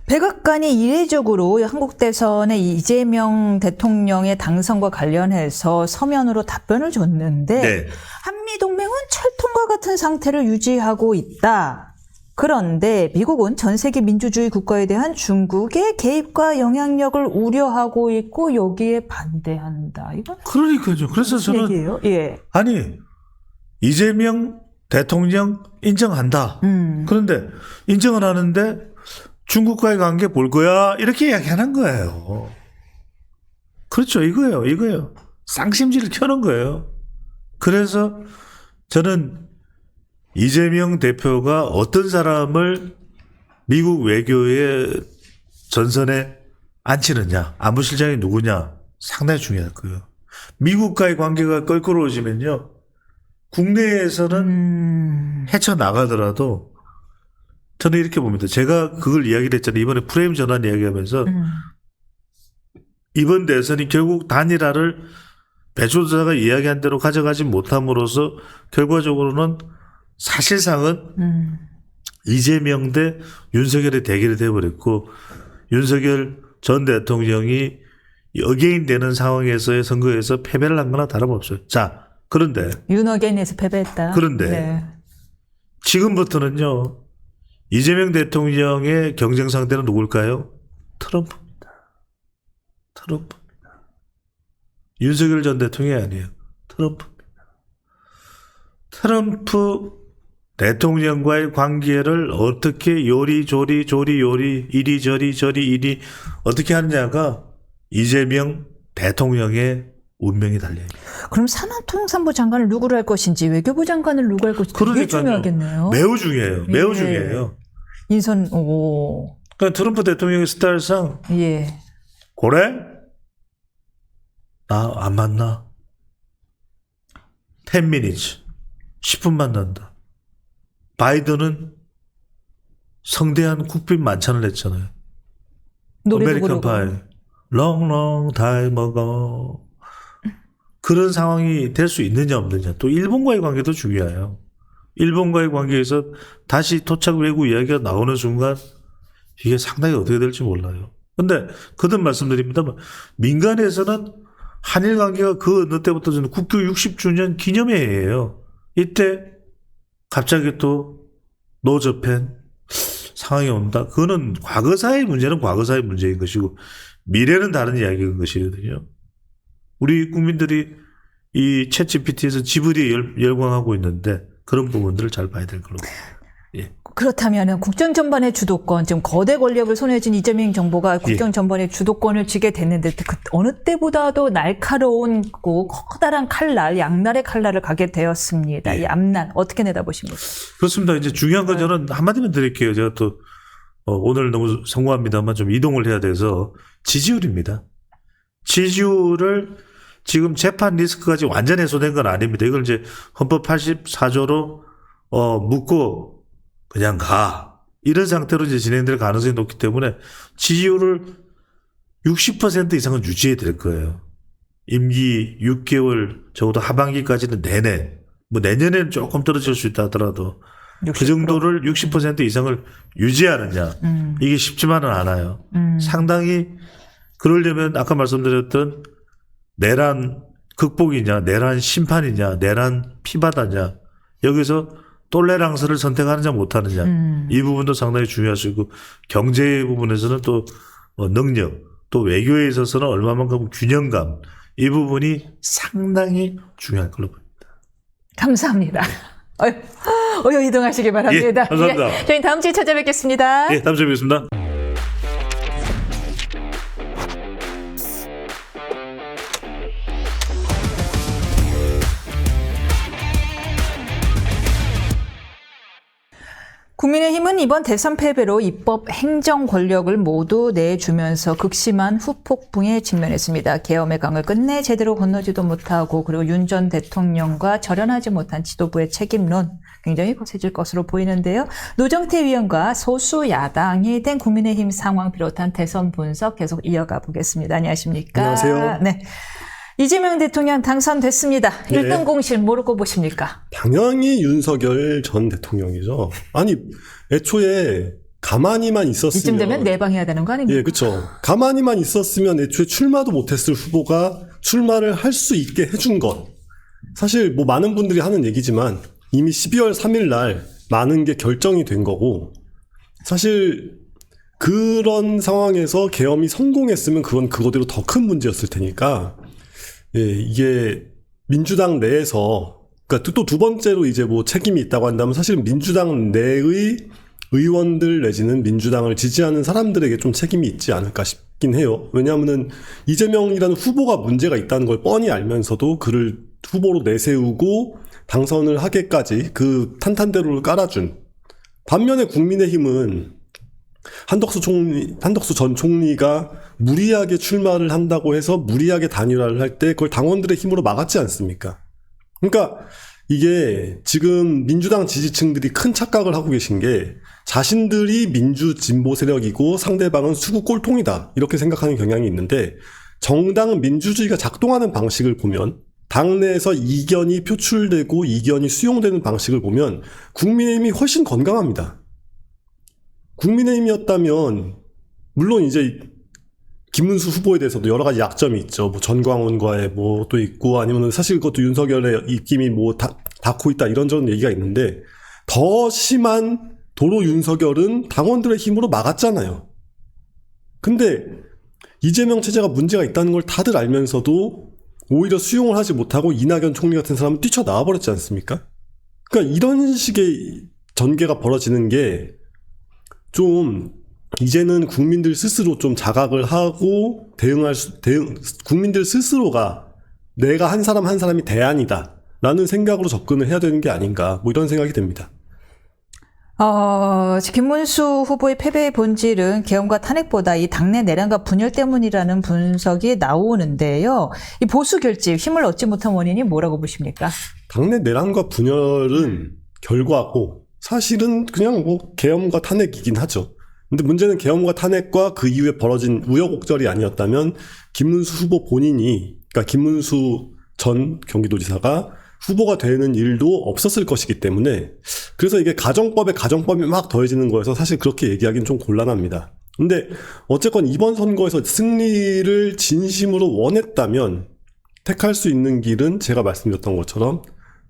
A: 백악관이 이례적으로 한국 대선의 이재명 대통령의 당선과 관련해서 서면으로 답변을 줬는데
C: 네.
A: 한미동맹은 철통과 같은 상태를 유지하고 있다. 그런데 미국은 전 세계 민주주의 국가에 대한 중국의 개입과 영향력을 우려하고 있고 여기에 반대한다. 이건
C: 그러니까요. 그래서
A: 무슨
C: 저는
A: 얘기예요? 예.
C: 아니 이재명 대통령 인정한다. 그런데 인정을 하는데 중국과의 관계 볼 거야 이렇게 이야기하는 거예요. 그렇죠. 이거예요. 쌍심지를 켜는 거예요. 그래서 저는 이재명 대표가 어떤 사람을 미국 외교의 전선에 앉히느냐, 안보실장이 누구냐 상당히 중요할 거예요. 미국과의 관계가 껄끄러워지면요, 국내에서는 헤쳐나가더라도 저는 이렇게 봅니다. 제가 그걸 이야기를 했잖아요. 이번에 프레임 전환 이야기하면서 이번 대선이 결국 단일화를 배추도사가 이야기한 대로 가져가지 못함으로써 결과적으로는 사실상은 이재명 대 윤석열의 대결이 되어버렸고 윤석열 전 대통령이 어게인 되는 상황에서의 선거에서 패배를 한 거나 다름없어요. 자, 그런데
A: 윤어게인에서 패배했다.
C: 그런데
A: 네.
C: 지금부터는요. 이재명 대통령의 경쟁 상대는 누굴까요? 트럼프입니다. 윤석열 전 대통령이 아니에요. 트럼프입니다. 트럼프 대통령과의 관계를 어떻게 요리조리 이리저리 어떻게 하느냐가 이재명 대통령의 운명이 달려요.
A: 그럼 산업통상부 장관을 누구로 할 것인지 외교부 장관을 누구 할 것인지 되게 중요하겠네요.
C: 매우 중요해요. 매우
A: 예.
C: 중요해요.
A: 인선 오.
C: 그러니까 트럼프 대통령의 스타일상
A: 예.
C: 그래? 나 안 만나. 10 minutes. 10분 만난다. 바이든은 성대한 국빈 만찬을 했잖아요.
A: 노래도
C: 아메리칸
A: 부르고.
C: 파이. long time ago. 그런 상황이 될 수 있느냐 없느냐. 또 일본과의 관계도 중요해요. 일본과의 관계에서 다시 토착 외구 이야기가 나오는 순간 이게 상당히 어떻게 될지 몰라요. 근데 거듭 말씀드립니다만 민간에서는 한일 관계가 그 어느 때부터 저는 국교 60주년 기념회예요. 이때 갑자기 또 노저펜 상황이 온다. 그거는 과거사의 문제는 과거사의 문제인 것이고 미래는 다른 이야기인 것이거든요. 우리 국민들이 이 챗GPT에서 지브리에 열광하고 있는데 그런 부분들을 잘 봐야 될 걸로 봅니다. 예.
A: 그렇다면 국정 전반의 주도권, 지금 거대 권력을 손에 쥔 이재명 정부가 국정 전반의 주도권을 쥐게 됐는데 그 어느 때보다도 날카로운 커다란 칼날, 양날의 칼날을 가게 되었습니다. 이 앞날 어떻게 내다보십니까?
C: 그렇습니다. 이제 중요한 건 저는 한마디만 드릴게요. 제가 또 오늘 너무 성공합니다만 좀 이동을 해야 돼서 지지율입니다. 지지율을 지금 재판 리스크까지 완전 해소된 건 아닙니다. 이걸 이제 헌법 84조로 묻고 그냥 가. 이런 상태로 이제 진행될 가능성이 높기 때문에 지지율을 60% 이상은 유지해야 될 거예요. 임기 6개월 적어도 하반기까지는 내내 뭐 내년에는 조금 떨어질 수 있다 하더라도 60%. 그 정도를 60% 이상을 유지하느냐 이게 쉽지만은 않아요. 상당히 그러려면 아까 말씀드렸던 내란 극복이냐 내란 심판이냐 내란 피바다냐 여기서 똘레랑스를 선택하느냐 못하느냐 이 부분도 상당히 중요할 수 있고 경제 부분에서는 또 능력 또 외교에 있어서는 얼마만큼 균형감 이 부분이 상당히 중요할 걸로 봅니다.
A: 감사합니다. 어여 이동하시기 바랍니다.
C: 예, 감사합니다.
A: 저희 다음 주에 찾아뵙겠습니다.
C: 예, 다음 주에 뵙겠습니다.
A: 국민의힘은 이번 대선 패배로 입법 행정 권력을 모두 내주면서 극심한 후폭풍에 직면했습니다. 계엄의 강을 끝내 제대로 건너지도 못하고 그리고 윤 전 대통령과 절연하지 못한 지도부의 책임론 굉장히 거세질 것으로 보이는데요. 노정태 위원과 소수 야당이 된 국민의힘 상황 비롯한 대선 분석 계속 이어가 보겠습니다. 안녕하십니까?
D: 안녕하세요.
A: 네. 이재명 대통령 당선됐습니다.
D: 네.
A: 1등 공실 뭐라고 보십니까?
D: 당연히 윤석열 전 대통령이죠. 아니 애초에 가만히만 있었으면
A: 이쯤 되면 내방해야 되는 거 아닙니까?
D: 예, 그렇죠. 가만히만 있었으면 애초에 출마도 못했을 후보가 출마를 할 수 있게 해준 것. 사실 뭐 많은 분들이 하는 얘기지만 이미 12월 3일 날 많은 게 결정이 된 거고, 사실 그런 상황에서 계엄이 성공했으면 그건 그거대로 더 큰 문제였을 테니까, 예, 이게 민주당 내에서, 그러니까 또 두 번째로 이제 뭐 책임이 있다고 한다면 사실은 민주당 내의 의원들 내지는 민주당을 지지하는 사람들에게 좀 책임이 있지 않을까 싶긴 해요. 왜냐하면은 이재명이라는 후보가 문제가 있다는 걸 뻔히 알면서도 그를 후보로 내세우고 당선을 하게까지 그 탄탄대로를 깔아준. 반면에 국민의힘은 한덕수 전 총리가 무리하게 출마를 한다고 해서 무리하게 단일화를 할 때 그걸 당원들의 힘으로 막았지 않습니까? 그러니까 이게 지금 민주당 지지층들이 큰 착각을 하고 계신 게 자신들이 민주 진보 세력이고 상대방은 수구 꼴통이다 이렇게 생각하는 경향이 있는데, 정당 민주주의가 작동하는 방식을 보면, 당내에서 이견이 표출되고 이견이 수용되는 방식을 보면 국민의힘이 훨씬 건강합니다. 국민의힘이었다면 물론 이제 김문수 후보에 대해서도 여러 가지 약점이 있죠. 뭐 전광훈과의 뭐 또 있고, 아니면 사실 그것도 윤석열의 입김이 뭐 닿고 있다 이런저런 얘기가 있는데, 더 심한 도로 윤석열은 당원들의 힘으로 막았잖아요. 근데 이재명 체제가 문제가 있다는 걸 다들 알면서도 오히려 수용을 하지 못하고 이낙연 총리 같은 사람은 뛰쳐나와 버렸지 않습니까? 그러니까 이런 식의 전개가 벌어지는 게 좀 이제는 국민들 스스로 좀 자각을 하고 국민들 스스로가 내가 한 사람 한 사람이 대안이다 라는 생각으로 접근을 해야 되는 게 아닌가, 뭐 이런 생각이 듭니다.
A: 김문수 후보의 패배의 본질은 계엄과 탄핵보다 이 당내 내란과 분열 때문이라는 분석이 나오는데요. 이 보수 결집, 힘을 얻지 못한 원인이 뭐라고 보십니까?
D: 당내 내란과 분열은 결과고, 사실은 그냥 뭐 계엄과 탄핵이긴 하죠. 근데 문제는 계엄과 탄핵과 그 이후에 벌어진 우여곡절이 아니었다면 김문수 후보 본인이, 그러니까 김문수 전 경기도지사가 후보가 되는 일도 없었을 것이기 때문에, 그래서 이게 가정법이 막 더해지는 거여서 사실 그렇게 얘기하기는 좀 곤란합니다. 근데 어쨌건 이번 선거에서 승리를 진심으로 원했다면 택할 수 있는 길은 제가 말씀드렸던 것처럼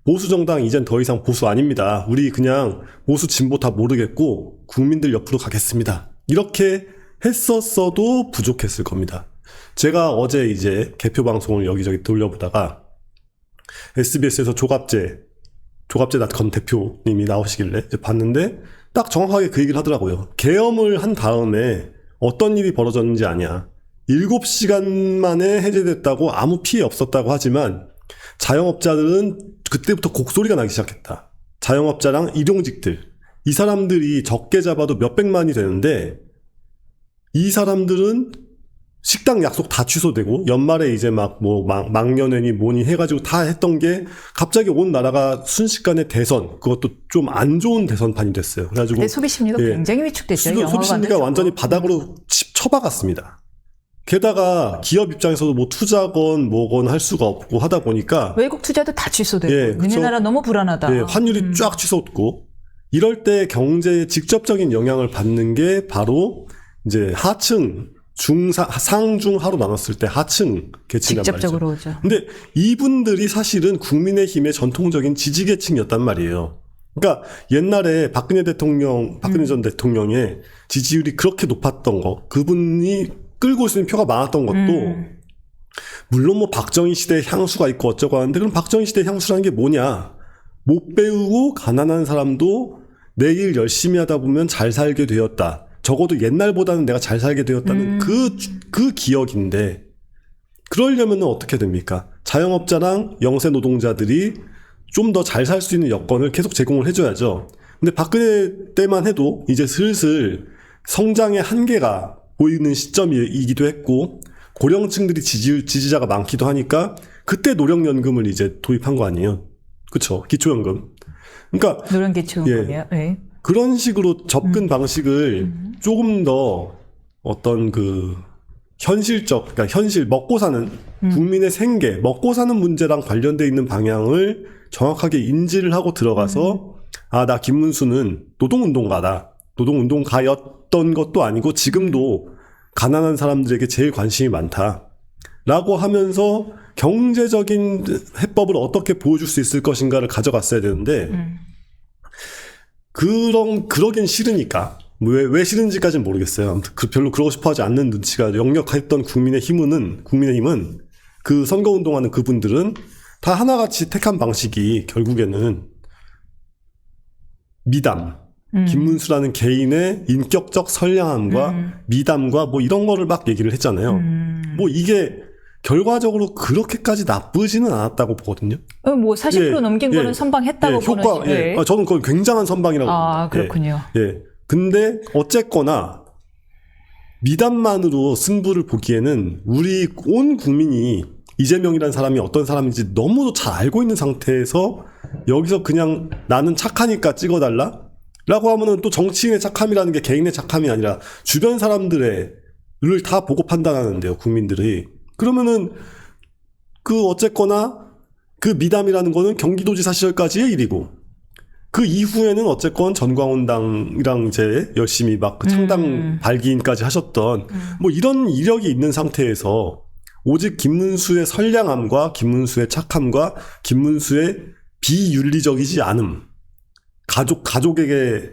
D: 보수 정당 이젠 더 이상 보수 아닙니다. 우리 그냥 보수 진보 다 모르겠고 국민들 옆으로 가겠습니다. 이렇게 했었어도 부족했을 겁니다. 제가 어제 이제 개표 방송을 여기저기 돌려보다가 SBS에서 조갑제닷컴 대표님이 나오시길래 봤는데 딱 정확하게 그 얘기를 하더라고요. 계엄을 한 다음에 어떤 일이 벌어졌는지 아냐. 7시간 만에 해제됐다고 아무 피해 없었다고 하지만 자영업자들은 그때부터 곡소리가 나기 시작했다. 자영업자랑 일용직들, 이 사람들이 적게 잡아도 몇백만이 되는데 이 사람들은 식당 약속 다 취소되고 연말에 이제 막 뭐 망년회니 뭐니 해가지고 다 했던 게 갑자기 온 나라가 순식간에 대선, 그것도 좀 안 좋은 대선판이 됐어요. 그래가지고
A: 소비 심리가 굉장히 위축됐죠.
D: 소비 심리가 완전히 바닥으로 쳐박았습니다. 게다가 기업 입장에서도 뭐 투자건 뭐건 할 수가 없고 하다 보니까
A: 외국 투자도 다 취소되고,
D: 예,
A: 니네 나라 너무 불안하다.
D: 예, 환율이 쫙 취소됐고, 이럴 때 경제에 직접적인 영향을 받는 게 바로 이제 하층, 상중하로 나눴을 때 하층 계층이란 말이죠.
A: 직접적으로 오죠.
D: 근데 이분들이 사실은 국민의힘의 전통적인 지지계층이었단 말이에요. 그러니까 옛날에 박근혜 전 대통령의 지지율이 그렇게 높았던 거, 그분이 끌고 있는 표가 많았던 것도 물론 뭐 박정희 시대의 향수가 있고 어쩌고 하는데, 그럼 박정희 시대의 향수라는 게 뭐냐? 못 배우고 가난한 사람도 내일 열심히 하다 보면 잘 살게 되었다. 적어도 옛날보다는 내가 잘 살게 되었다는 그 기억인데, 그러려면 어떻게 됩니까? 자영업자랑 영세 노동자들이 좀 더 잘 살 수 있는 여건을 계속 제공을 해줘야죠. 근데 박근혜 때만 해도 이제 슬슬 성장의 한계가 보이는 시점이기도 했고, 고령층들이 지지자가 많기도 하니까 그때 노령연금을 이제 도입한 거 아니에요. 그쵸? 기초연금. 그러니까
A: 노령기초연금이요. 네.
D: 그런 식으로 접근 방식을 조금 더 어떤 그 그러니까 현실, 먹고 사는 국민의 생계, 먹고 사는 문제랑 관련돼 있는 방향을 정확하게 인지를 하고 들어가서 나 김문수는 노동운동가다. 노동운동가였던 것도 아니고 지금도 가난한 사람들에게 제일 관심이 많다. 라고 하면서 경제적인 해법을 어떻게 보여줄 수 있을 것인가를 가져갔어야 되는데 그러긴 싫으니까 왜 싫은지까지는 모르겠어요. 아무튼 별로 그러고 싶어하지 않는 눈치가 역력했던 국민의힘은 그 선거운동하는 그분들은 다 하나같이 택한 방식이 결국에는 미담, 김문수라는 개인의 인격적 선량함과 미담과 뭐 이런 거를 막 얘기를 했잖아요. 뭐 이게 결과적으로 그렇게까지 나쁘지는 않았다고 보거든요.
A: 뭐 40% 넘긴 거는 선방했다고 보는
D: 효과, 저는 그건 굉장한 선방이라고 봅니다.
A: 그렇군요.
D: 근데 어쨌거나 미담만으로 승부를 보기에는 우리 온 국민이 이재명이라는 사람이 어떤 사람인지 너무도 잘 알고 있는 상태에서 여기서 그냥 나는 착하니까 찍어달라? 라고 하면은 또 정치인의 착함이라는 게 개인의 착함이 아니라 주변 사람들을 다 보고 판단하는데요, 국민들이. 그러면은 어쨌거나 그 미담이라는 거는 경기도지사 시절까지의 일이고 그 이후에는 어쨌건 전광훈당이랑 이제 열심히 막 그 창당 발기인까지 하셨던 뭐 이런 이력이 있는 상태에서 오직 김문수의 선량함과 김문수의 착함과 김문수의 비윤리적이지 않음, 가족에게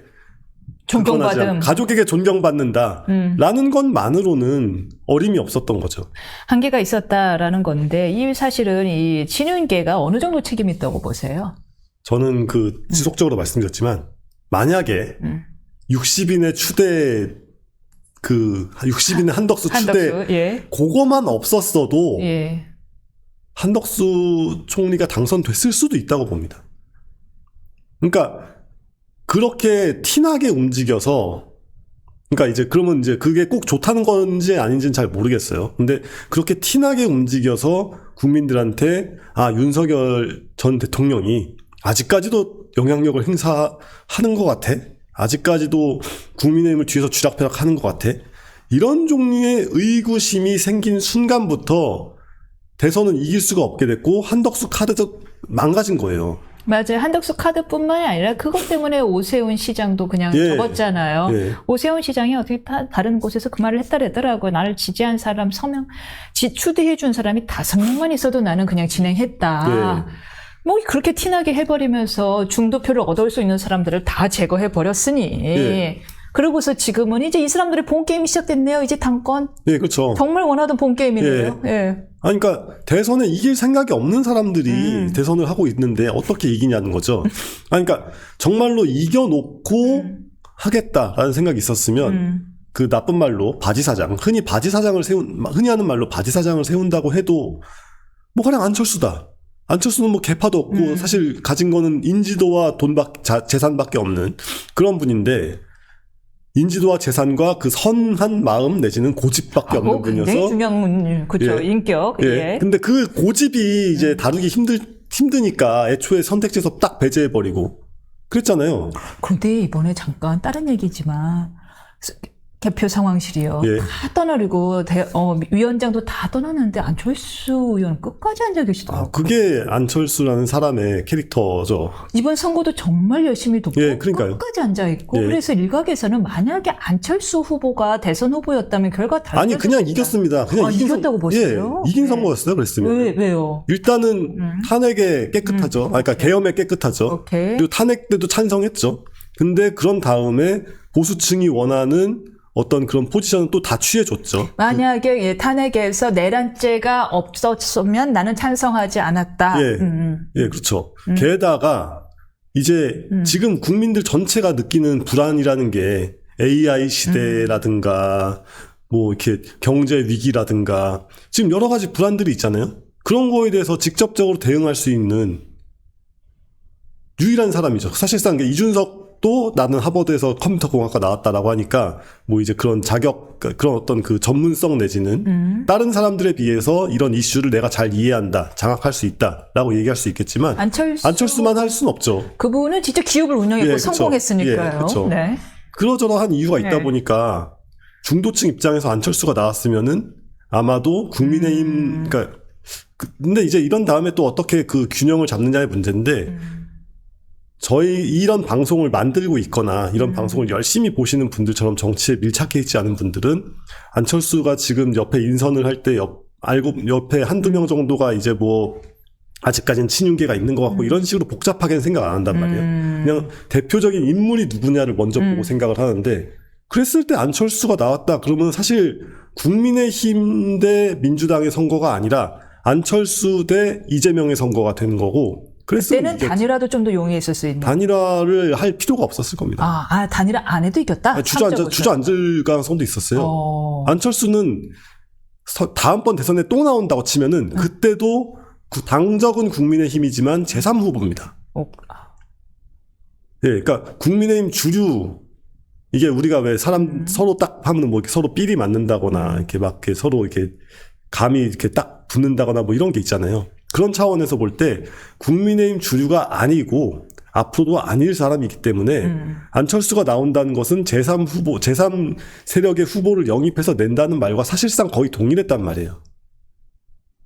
A: 존경받음,
D: 가족에게 존경받는다라는 것만으로는 어림이 없었던 거죠.
A: 한계가 있었다라는 건데 이 사실은 이 친윤계가 어느 정도 책임이 있다고 보세요?
D: 저는 지속적으로 말씀드렸지만 만약에 60인의 추대 60인의 한덕수 추대
A: 예.
D: 그거만 없었어도
A: 예.
D: 한덕수 총리가 당선됐을 수도 있다고 봅니다. 그러니까 그렇게 티나게 움직여서 그러니까 이제 그러면 이제 그게 꼭 좋다는 건지 아닌지는 잘 모르겠어요. 근데 그렇게 티나게 움직여서 국민들한테 윤석열 전 대통령이 아직까지도 영향력을 행사하는 것 같아. 아직까지도 국민의힘을 뒤에서 쥐락펴락하는 것 같아. 이런 종류의 의구심이 생긴 순간부터 대선은 이길 수가 없게 됐고 한덕수 카드도 망가진 거예요.
A: 맞아요. 한덕수 카드뿐만이 아니라 그것 때문에 오세훈 시장도 그냥 접었잖아요. 오세훈 시장이 어떻게 다른 곳에서 그 말을 했더라고요. 나를 지지한 사람 추대해준 사람이 5명만 있어도 나는 그냥 진행했다. 뭐 그렇게 티나게 해버리면서 중도표를 얻을 수 있는 사람들을 다 제거해버렸으니 그러고서 지금은 이제 이 사람들의 본게임이 시작됐네요. 이제 당권.
D: 그렇죠.
A: 정말 원하던 본게임이네요.
D: 그러니까 대선에 이길 생각이 없는 사람들이 대선을 하고 있는데 어떻게 이기냐는 거죠. 그러니까 정말로 이겨놓고 하겠다라는 생각이 있었으면 그 나쁜 말로 바지사장, 흔히 하는 말로 바지사장을 세운다고 해도 뭐 그냥 안철수다. 안철수는 뭐 개파도 없고 사실 가진 거는 인지도와 재산밖에 없는 그런 분인데 인지도와 재산과 그 선한 마음 내지는 고집밖에 없는 분이어서
A: 굉장히 중요한 그렇죠. 인격.
D: 근데 그 고집이 이제 다루기 힘드니까 애초에 선택지에서 딱 배제해버리고 그랬잖아요.
A: 그런데 이번에 잠깐 다른 얘기지만 개표 상황실이요. 다 떠나리고 위원장도 다 떠났는데 안철수 의원 끝까지 앉아 계시더라고요.
D: 그게 안철수라는 사람의 캐릭터죠.
A: 이번 선거도 정말 열심히 돕고 끝까지 앉아 있고 그래서 일각에서는 만약에 안철수 후보가 대선 후보였다면 결과 달라졌을
D: 그냥 이겼습니다. 그냥
A: 이겼다고 보세요?
D: 이긴 선거였어요. 그랬으면.
A: 왜요?
D: 일단은 탄핵에 깨끗하죠. 그러니까 계엄에 깨끗하죠. 그리고 탄핵 때도 찬성했죠. 근데 그런 다음에 보수층이 원하는 어떤 그런 포지션은 또 다 취해줬죠.
A: 만약에 탄핵에서 내란죄가 없었으면 나는 찬성하지 않았다.
D: 그렇죠. 게다가 이제 지금 국민들 전체가 느끼는 불안이라는 게 AI 시대라든가 뭐 이렇게 경제 위기라든가 지금 여러 가지 불안들이 있잖아요. 그런 거에 대해서 직접적으로 대응할 수 있는 유일한 사람이죠. 사실상 이준석도 나는 하버드에서 컴퓨터 공학과 나왔다라고 하니까 뭐 이제 그런 그런 어떤 그 전문성 내지는 다른 사람들에 비해서 이런 이슈를 내가 잘 이해한다, 장악할 수 있다라고 얘기할 수 있겠지만 안철수만 할 수는 없죠.
A: 그분은 진짜 기업을 운영했고 성공했으니까요.
D: 그렇죠. 그러저러한 이유가 있다 보니까 중도층 입장에서 안철수가 나왔으면은 아마도 국민의힘 근데 이제 이런 다음에 또 어떻게 그 균형을 잡느냐의 문제인데 이런 방송을 만들고 있거나 이런 방송을 열심히 보시는 분들처럼 정치에 밀착해 있지 않은 분들은 안철수가 지금 옆에 인선을 할 때 알고 옆에 한두 명 정도가 이제 뭐 아직까지는 친윤계가 있는 것 같고 이런 식으로 복잡하게는 생각 안 한단 말이에요. 그냥 대표적인 인물이 누구냐를 먼저 보고 생각을 하는데 그랬을 때 안철수가 나왔다 그러면 사실 국민의힘 대 민주당의 선거가 아니라 안철수 대 이재명의 선거가 되는 거고
A: 그때는 단일화도 좀 더 용이했을 수 있는.
D: 단일화를 할 필요가 없었을 겁니다.
A: 단일화 안 해도 이겼다?
D: 주저앉을 가능성도 있었어요. 안철수는 다음번 대선에 또 나온다고 치면은 그때도 당적은 국민의힘이지만 제3후보입니다. 예, 그러니까 국민의힘 주류 이게 우리가 왜 사람 서로 딱 하면 뭐 서로 삘이 맞는다거나 이렇게 막 이렇게 서로 이렇게 감이 이렇게 딱 붙는다거나 뭐 이런 게 있잖아요. 그런 차원에서 볼 때 국민의힘 주류가 아니고 앞으로도 아닐 사람이기 때문에 안철수가 나온다는 것은 제3후보, 제3 세력의 후보를 영입해서 낸다는 말과 사실상 거의 동일했단 말이에요.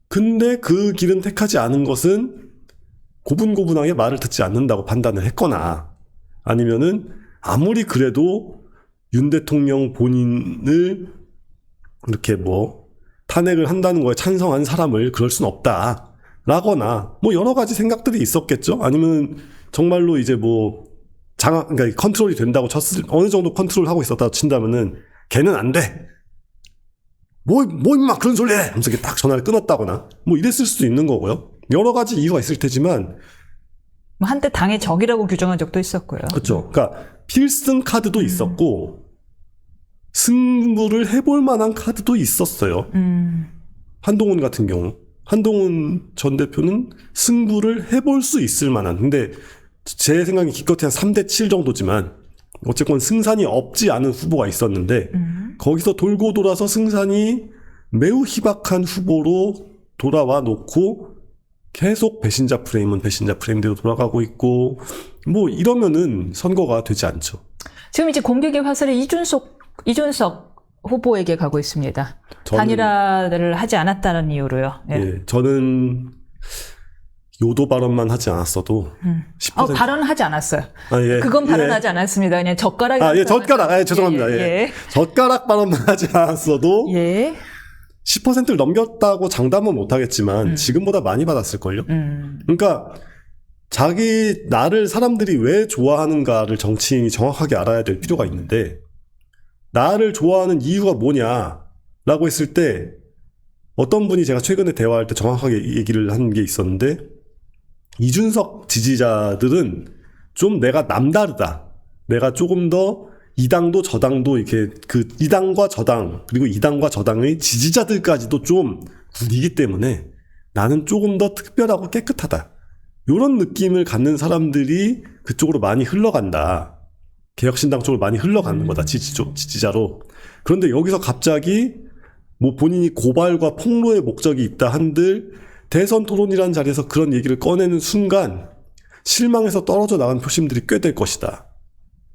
D: 근데 그 길은 택하지 않은 것은 고분고분하게 말을 듣지 않는다고 판단을 했거나 아니면은 아무리 그래도 윤 대통령 본인을 이렇게 뭐 탄핵을 한다는 거에 찬성한 사람을 그럴 순 없다. 라거나 뭐 여러 가지 생각들이 있었겠죠. 아니면 정말로 이제 뭐 그러니까 컨트롤이 된다고 어느 정도 컨트롤하고 있었다고 친다면은 걔는 안 돼. 뭐 임마 그런 소리 해. 하면서 이렇게 딱 전화를 끊었다거나 뭐 이랬을 수도 있는 거고요. 여러 가지 이유가 있을 테지만
A: 한때 당의 적이라고 규정한 적도 있었고요.
D: 그렇죠. 그러니까 필승 카드도 있었고 승부를 해볼 만한 카드도 있었어요. 한동훈 같은 경우 한동훈 전 대표는 승부를 해볼 수 있을 만한 근데 제 생각에 기껏해 한 3대7 정도지만 어쨌건 승산이 없지 않은 후보가 있었는데 거기서 돌고 돌아서 승산이 매우 희박한 후보로 돌아와 놓고 계속 배신자 프레임은 배신자 프레임대로 돌아가고 있고 뭐 이러면은 선거가 되지 않죠.
A: 지금 이제 공격의 화살이 이준석 후보에게 가고 있습니다. 단일화를 하지 않았다는 이유로요. 예.
D: 예, 저는 요도 발언만 하지 않았어도 10%
A: 발언하지 않았어요.
D: 예,
A: 그건 발언하지 않았습니다. 그냥 젓가락이
D: 젓가락. 죄송합니다. 예. 젓가락 발언만 하지 않았어도 10%를 넘겼다고 장담은 못하겠지만 지금보다 많이 받았을걸요. 그러니까 나를 사람들이 왜 좋아하는가를 정치인이 정확하게 알아야 될 필요가 있는데 나를 좋아하는 이유가 뭐냐라고 했을 때 어떤 분이 제가 최근에 대화할 때 정확하게 얘기를 한 게 있었는데 이준석 지지자들은 좀 내가 남다르다. 내가 조금 더 이 당도 저 당도 이렇게 이 당과 저 당 그리고 이 당과 저 당의 지지자들까지도 좀 구리기 때문에 나는 조금 더 특별하고 깨끗하다. 이런 느낌을 갖는 사람들이 그쪽으로 많이 흘러간다. 개혁신당 쪽으로 많이 흘러가는 거다. 지지자로. 그런데 여기서 갑자기 뭐 본인이 고발과 폭로의 목적이 있다 한들 대선 토론이라는 자리에서 그런 얘기를 꺼내는 순간 실망해서 떨어져 나간 표심들이 꽤 될 것이다.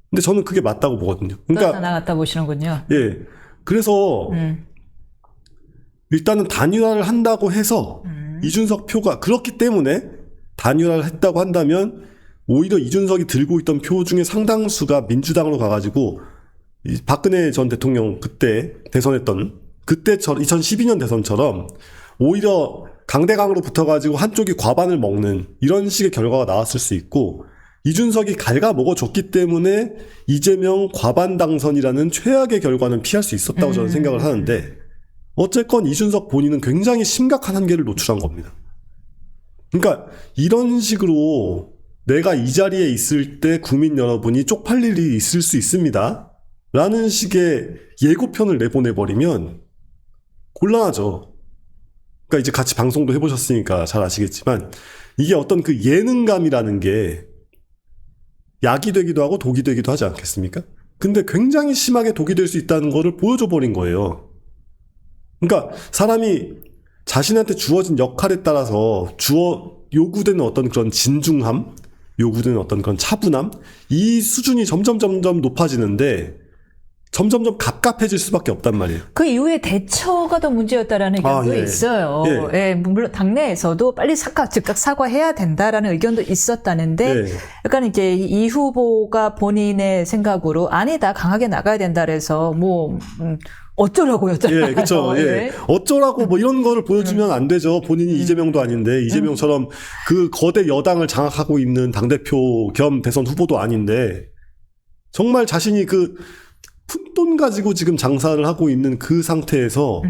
D: 근데 저는 그게 맞다고 보거든요.
A: 그러니까 나갔다 보시는군요.
D: 예. 그래서 일단은 단일화를 한다고 해서 이준석 표가 그렇기 때문에 단일화를 했다고 한다면 오히려 이준석이 들고 있던 표 중에 상당수가 민주당으로 가가지고 박근혜 전 대통령 그때 대선했던 그때 2012년 대선처럼 오히려 강대강으로 붙어가지고 한쪽이 과반을 먹는 이런 식의 결과가 나왔을 수 있고 이준석이 갉아먹어줬기 때문에 이재명 과반 당선이라는 최악의 결과는 피할 수 있었다고 저는 생각을 하는데 어쨌건 이준석 본인은 굉장히 심각한 한계를 노출한 겁니다. 그러니까 이런 식으로 내가 이 자리에 있을 때 국민 여러분이 쪽팔릴 일이 있을 수 있습니다. 라는 식의 예고편을 내보내버리면 곤란하죠. 그러니까 이제 같이 방송도 해보셨으니까 잘 아시겠지만 이게 어떤 그 예능감이라는 게 약이 되기도 하고 독이 되기도 하지 않겠습니까? 근데 굉장히 심하게 독이 될 수 있다는 거를 보여줘 버린 거예요. 그러니까 사람이 자신한테 주어진 역할에 따라서 요구되는 어떤 그런 진중함, 요구되는 어떤 그런 차분함, 이 수준이 점점 높아지는데 점점점 갑갑해질 수밖에 없단 말이에요.
A: 그 이후에 대처가 더 문제였다라는 의견도 있어요. 예, 물론 당내에서도 빨리 즉각 사과해야 된다라는 의견도 있었다는데, 약간 이제 이 후보가 본인의 생각으로 아니다, 강하게 나가야 된다 그래서 어쩌라고요?
D: 예, 그렇죠. 예. 어쩌라고 뭐 이런 거를 보여주면 안 되죠. 본인이 이재명도 아닌데 이재명처럼 그 거대 여당을 장악하고 있는 당대표 겸 대선 후보도 아닌데 정말 자신이 그 푼돈 가지고 지금 장사를 하고 있는 그 상태에서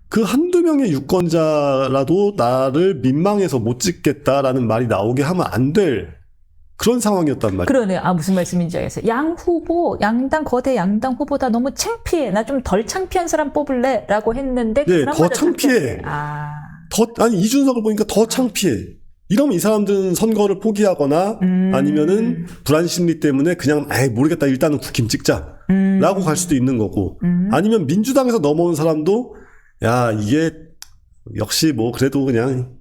D: 그 한두 명의 유권자라도 나를 민망해서 못 찍겠다라는 말이 나오게 하면 안 될 그런 상황이었단 말이에요.
A: 그러네. 무슨 말씀인지 알겠어요. 거대 양당 후보다 너무 창피해. 나 좀 덜 창피한 사람 뽑을래. 라고 했는데.
D: 네, 더 창피해. 아니, 이준석을 보니까 더 창피해. 이러면 이 사람들은 선거를 포기하거나 아니면은 불안 심리 때문에 그냥, 모르겠다. 일단은 국힘 찍자. 라고 갈 수도 있는 거고. 아니면 민주당에서 넘어온 사람도, 야, 이게 역시 뭐 그래도 그냥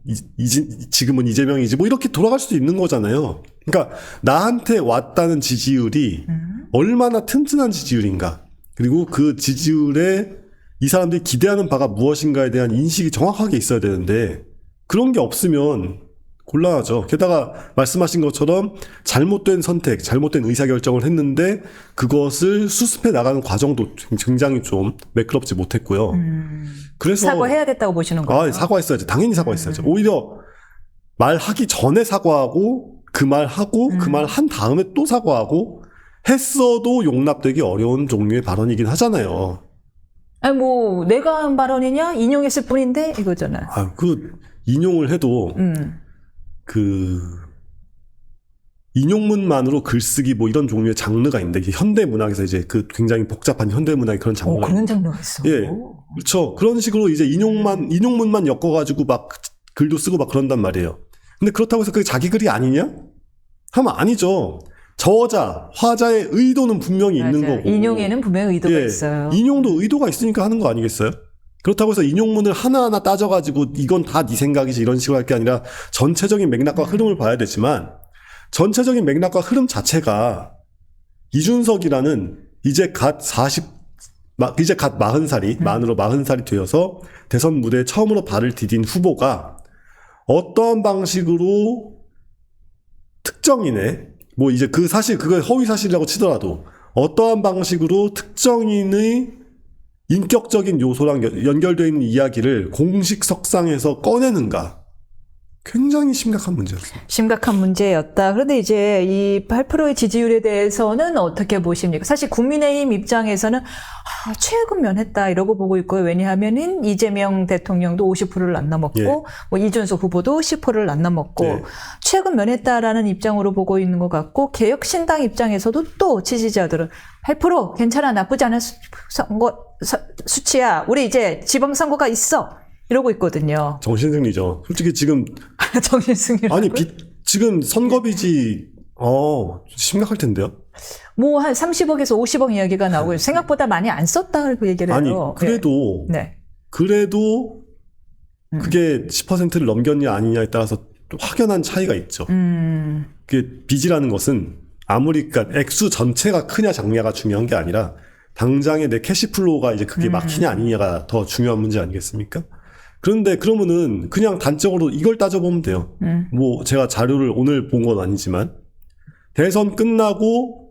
D: 지금은 이재명이지 뭐 이렇게 돌아갈 수도 있는 거잖아요. 그러니까 나한테 왔다는 지지율이 얼마나 튼튼한 지지율인가, 그리고 그 지지율에 이 사람들이 기대하는 바가 무엇인가에 대한 인식이 정확하게 있어야 되는데 그런 게 없으면 곤란하죠. 게다가 말씀하신 것처럼 잘못된 선택, 잘못된 의사결정을 했는데 그것을 수습해 나가는 과정도 굉장히 좀 매끄럽지 못했고요. 그래서
A: 사과해야겠다고 보시는 거예요?
D: 사과했어야죠. 당연히 사과했어야죠. 오히려 말하기 전에 사과하고 그 말 하고 그 말 한 다음에 또 사과하고 했어도 용납되기 어려운 종류의 발언이긴 하잖아요.
A: 뭐 내가 한 발언이냐? 인용했을 뿐인데 이거잖아요.
D: 그 인용을 해도 인용문만으로 글쓰기 뭐 이런 종류의 장르가 있는데 이게 현대 문학에서 이제 그 굉장히 복잡한 현대 문학의 그런 장르가
A: 그런 장르가 있어.
D: 예, 그렇죠. 그런 식으로 이제 인용문만 엮어가지고 막 글도 쓰고 막 그런단 말이에요. 근데 그렇다고 해서 그게 자기 글이 아니냐? 하면 아니죠. 저자, 화자의 의도는 분명히 있는 거고.
A: 인용에는 분명히 의도가 있어요.
D: 인용도 의도가 있으니까 하는 거 아니겠어요? 그렇다고 해서 인용문을 하나하나 따져가지고 이건 다 네 생각이지 이런 식으로 할 게 아니라 전체적인 맥락과 흐름을 봐야 되지만 전체적인 맥락과 흐름 자체가 이준석이라는 이제 갓 40살이 만으로 40살이 되어서 대선 무대에 처음으로 발을 디딘 후보가 어떠한 방식으로 특정인의 뭐 이제 그 사실 그거 허위 사실이라고 치더라도 어떠한 방식으로 특정인의 인격적인 요소랑 연결되어 있는 이야기를 공식 석상에서 꺼내는가, 굉장히 심각한 문제였습니다.
A: 심각한 문제였다. 그런데 이제 이 8%의 지지율에 대해서는 어떻게 보십니까? 사실 국민의힘 입장에서는 최악은 면했다 이러고 보고 있고요. 왜냐하면은 이재명 대통령도 50%를 안 넘었고 뭐 이준석 후보도 10%를 안 넘었고 최악은 면했다라는 입장으로 보고 있는 것 같고, 개혁신당 입장에서도 또 지지자들은 8% 괜찮아, 나쁘지 않은 수치야. 우리 이제 지방선거가 있어. 이러고 있거든요.
D: 정신승리죠. 솔직히 지금
A: 정신승리라고요?
D: 지금 선거비지 심각할 텐데요.
A: 뭐 한 30억에서 50억 이야기가 나오고 생각보다 많이 안 썼다고 얘기를 해요.
D: 그래도 그래도 그게 10%를 넘겼냐 아니냐에 따라서 확연한 차이가 있죠. 그게 빚이라는 것은 아무리 그러니까 액수 전체가 크냐 작냐가 중요한 게 아니라 당장의 내 캐시플로우가 이제 그게 막히냐 아니냐가 더 중요한 문제 아니겠습니까? 그런데 그러면은 그냥 단적으로 이걸 따져보면 돼요. 뭐 제가 자료를 오늘 본 건 아니지만 대선 끝나고